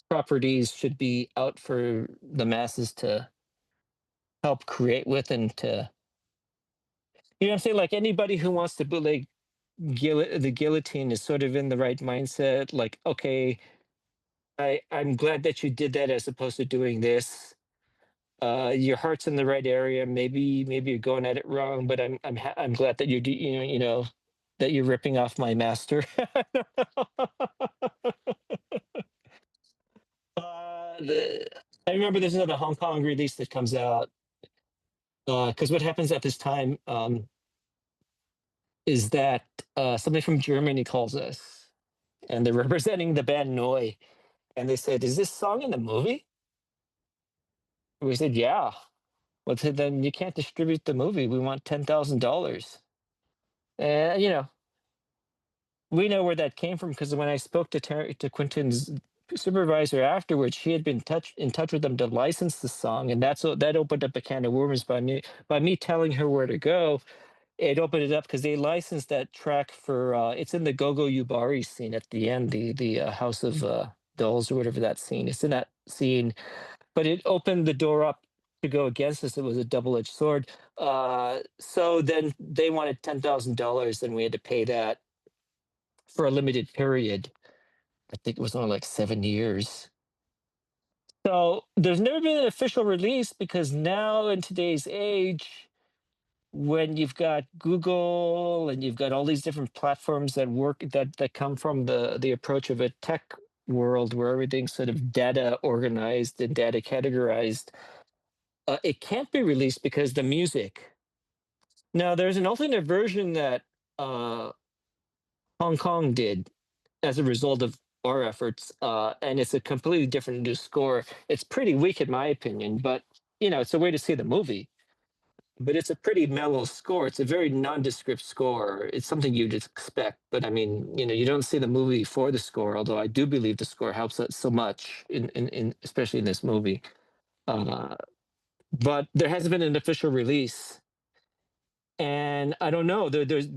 properties should be out for the masses to help create with, and to what I'm saying, like anybody who wants to bootleg the guillotine is sort of in the right mindset. Like, okay, I'm glad that you did that as opposed to doing this. Your heart's in the right area. Maybe you're going at it wrong, but I'm glad that you're that you're ripping off my master. I remember there's another Hong Kong release that comes out, because what happens at this time is that somebody from Germany calls us, and they're representing the band Noi, and they said, "Is this song in the movie?" We said, "Yeah." Well, said, "Then you can't distribute the movie. We want $10,000." And we know where that came from, because when I spoke to Quentin's supervisor afterwards, she had been in touch with them to license the song, and that opened up a can of worms by me telling her where to go. It opened it up because they licensed that track for it's in the Gogo Yubari scene at the end, the House of Dolls or whatever that scene. It's in that scene, but it opened the door up to go against us. It was a double-edged sword. So then they wanted $10,000, and we had to pay that for a limited period. I think it was only like 7 years. So there's never been an official release, because now in today's age, when you've got Google and you've got all these different platforms that come from the approach of a tech world where everything's sort of data organized and data categorized, it can't be released because the music. Now there's an alternate version that uh, Hong Kong did as a result of our efforts, and it's a completely different new score. It's pretty weak in my opinion, but it's a way to see the movie. But it's a pretty mellow score. It's a very nondescript score. It's something you'd expect, but I mean, you don't see the movie for the score. Although I do believe the score helps us so much in especially in this movie. Uh, but there hasn't been an official release, and I don't know. There's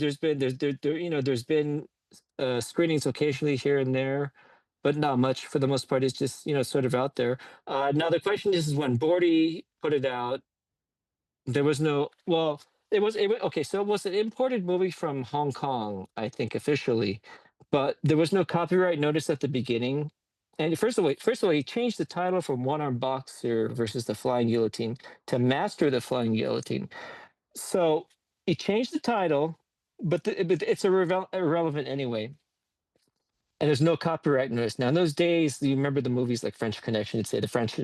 been screenings occasionally here and there, but not much. For the most part, it's just sort of out there. Now the question is when Bordy put it out, there was no, well, Okay, so it was an imported movie from Hong Kong, I think officially, but there was no copyright notice at the beginning. And first of all, he changed the title from One Armed Boxer versus the Flying Guillotine to Master the Flying Guillotine. So he changed the title, but it's irrelevant anyway. And there's no copyright notice. Now, in those days, you remember the movies like French Connection, it'd say the French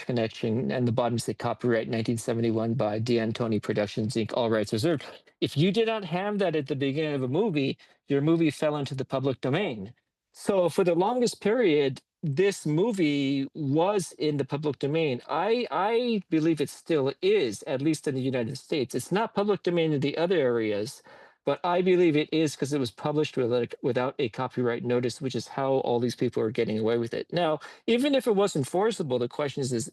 Connection, and the bottom say copyright 1971 by D'Antoni Productions, Inc., all rights reserved. If you did not have that at the beginning of a movie, your movie fell into the public domain. So for the longest period, this movie was in the public domain. I believe it still is, at least in the United States. It's not public domain in the other areas, but I believe it is because it was published without a copyright notice, which is how all these people are getting away with it. Now, even if it was enforceable, the question is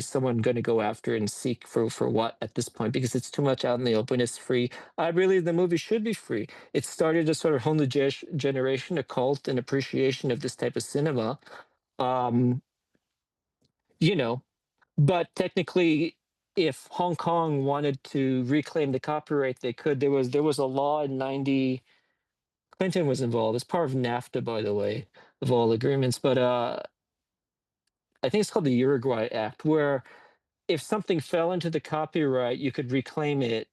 someone going to go after and seek for what at this point? Because it's too much out in the open. It's free. I believe the movie should be free. It started to sort of whole new generation, a cult, and appreciation of this type of cinema. Um, you know, but technically, if Hong Kong wanted to reclaim the copyright, they could. There was a law in '90. Clinton was involved. It's part of NAFTA, by the way, of all agreements. But I think it's called the Uruguay Act, where if something fell into the copyright, you could reclaim it,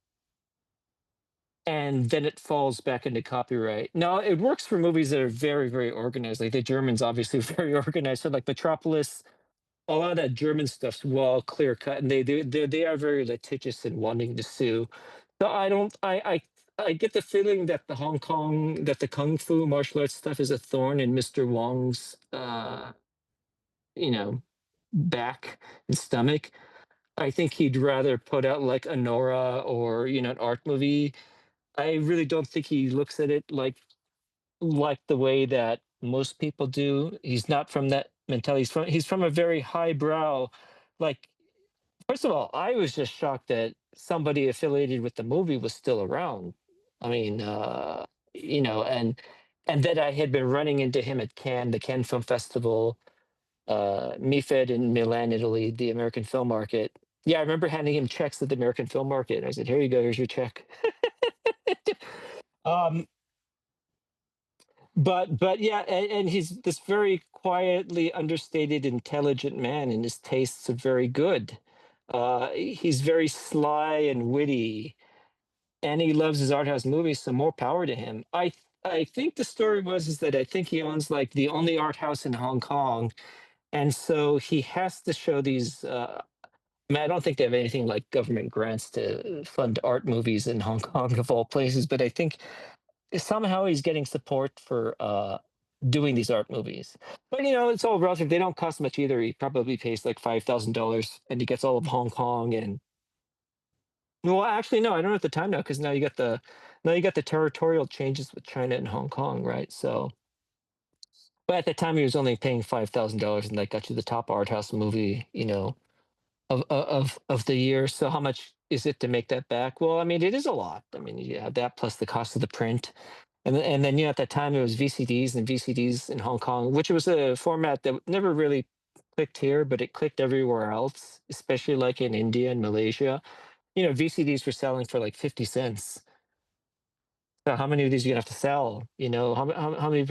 and then it falls back into copyright. Now, it works for movies that are very, very organized. Like the Germans, obviously, very organized. So, like Metropolis, a lot of that German stuff's well clear cut, and they are very litigious in wanting to sue. So I don't I get the feeling that the kung fu martial arts stuff is a thorn in Mr. Wong's you know back and stomach. I think he'd rather put out like Honora or an art movie. I really don't think he looks at it like the way that most people do. He's not from that mentality. He's from a very highbrow, like first of all, I was just shocked that somebody affiliated with the movie was still around. I mean, and that I had been running into him at Cannes, the Cannes Film Festival, MIFED in Milan, Italy, the American Film Market. Yeah, I remember handing him checks at the American Film Market. I said, "Here you go. Here's your check." um, but yeah, and he's this very quietly understated, intelligent man, and his tastes are very good. He's very sly and witty, and he loves his art house movies. So more power to him. I think the story is that I think he owns like the only art house in Hong Kong, and so he has to show these. I mean, I don't think they have anything like government grants to fund art movies in Hong Kong of all places, but I think somehow he's getting support for doing these art movies. But it's all relative. They don't cost much either. He probably pays like $5,000, and he gets all of Hong Kong. And well, actually, no, I don't have the time now because now you got the territorial changes with China and Hong Kong, right? So, but at the time he was only paying $5,000, and that got you the top art house movie, of the year. So how much is it to make that back? Well, I mean, it is a lot. I mean, you have that plus the cost of the print. And then at that time it was VCDs in Hong Kong, which was a format that never really clicked here, but it clicked everywhere else, especially like in India and Malaysia. VCDs were selling for like 50 cents. So how many of these are you gonna have to sell? How many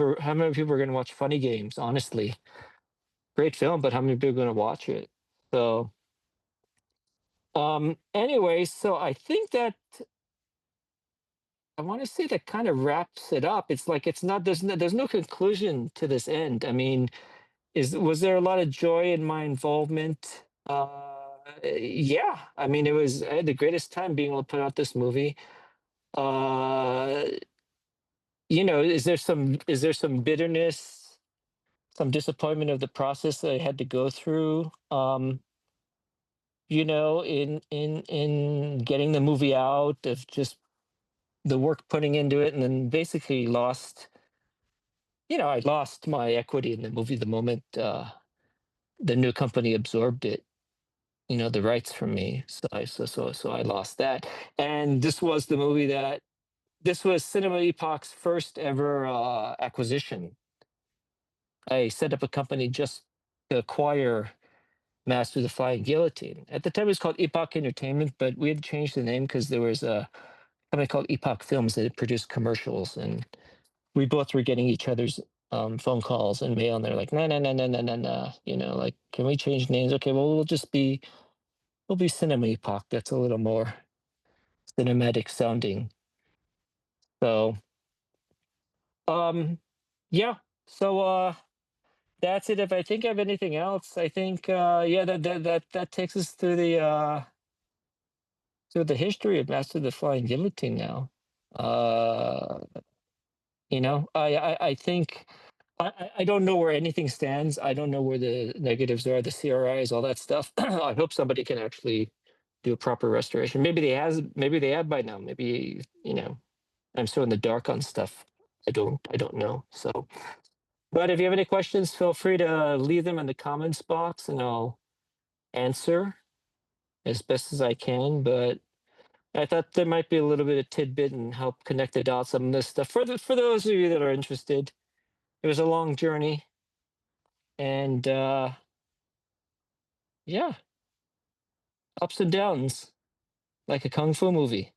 people are gonna watch Funny Games? Honestly, great film, but how many people are gonna watch it? So anyway, so I think that I want to say that kind of wraps it up. It's like it's not there's no conclusion to this end. I mean, was there a lot of joy in my involvement? Yeah. I mean, I had the greatest time being able to put out this movie. Uh, is there some bitterness, some disappointment of the process that I had to go through? In getting the movie out, of just the work putting into it, and then basically I lost my equity in the movie the moment the new company absorbed it, the rights from me. So I lost that. And this was Cinema Epoch's first ever acquisition. I set up a company just to acquire Master the Flying Guillotine. At the time, it was called Epoch Entertainment, but we had changed the name because there was company called Epoch Films that produced commercials, and we both were getting each other's phone calls and mail, and they're like, no, no, no, no, no, no, no. Like, can we change names? Okay, well, we'll be Cinema Epoch. That's a little more cinematic sounding. So, yeah. So, that's it. If I think of anything else, I think, yeah, that takes us through the history of Master of the Flying Guillotine now. Uh, I think I don't know where anything stands. I don't know where the negatives are, the CRIs, all that stuff. I hope somebody can actually do a proper restoration. Maybe they have by now. Maybe, I'm so in the dark on stuff. I don't know. So, but if you have any questions, feel free to leave them in the comments box and I'll answer as best as I can. But I thought there might be a little bit of tidbit and help connect the dots on this stuff for those of you that are interested. It was a long journey, and yeah, ups and downs like a kung fu movie.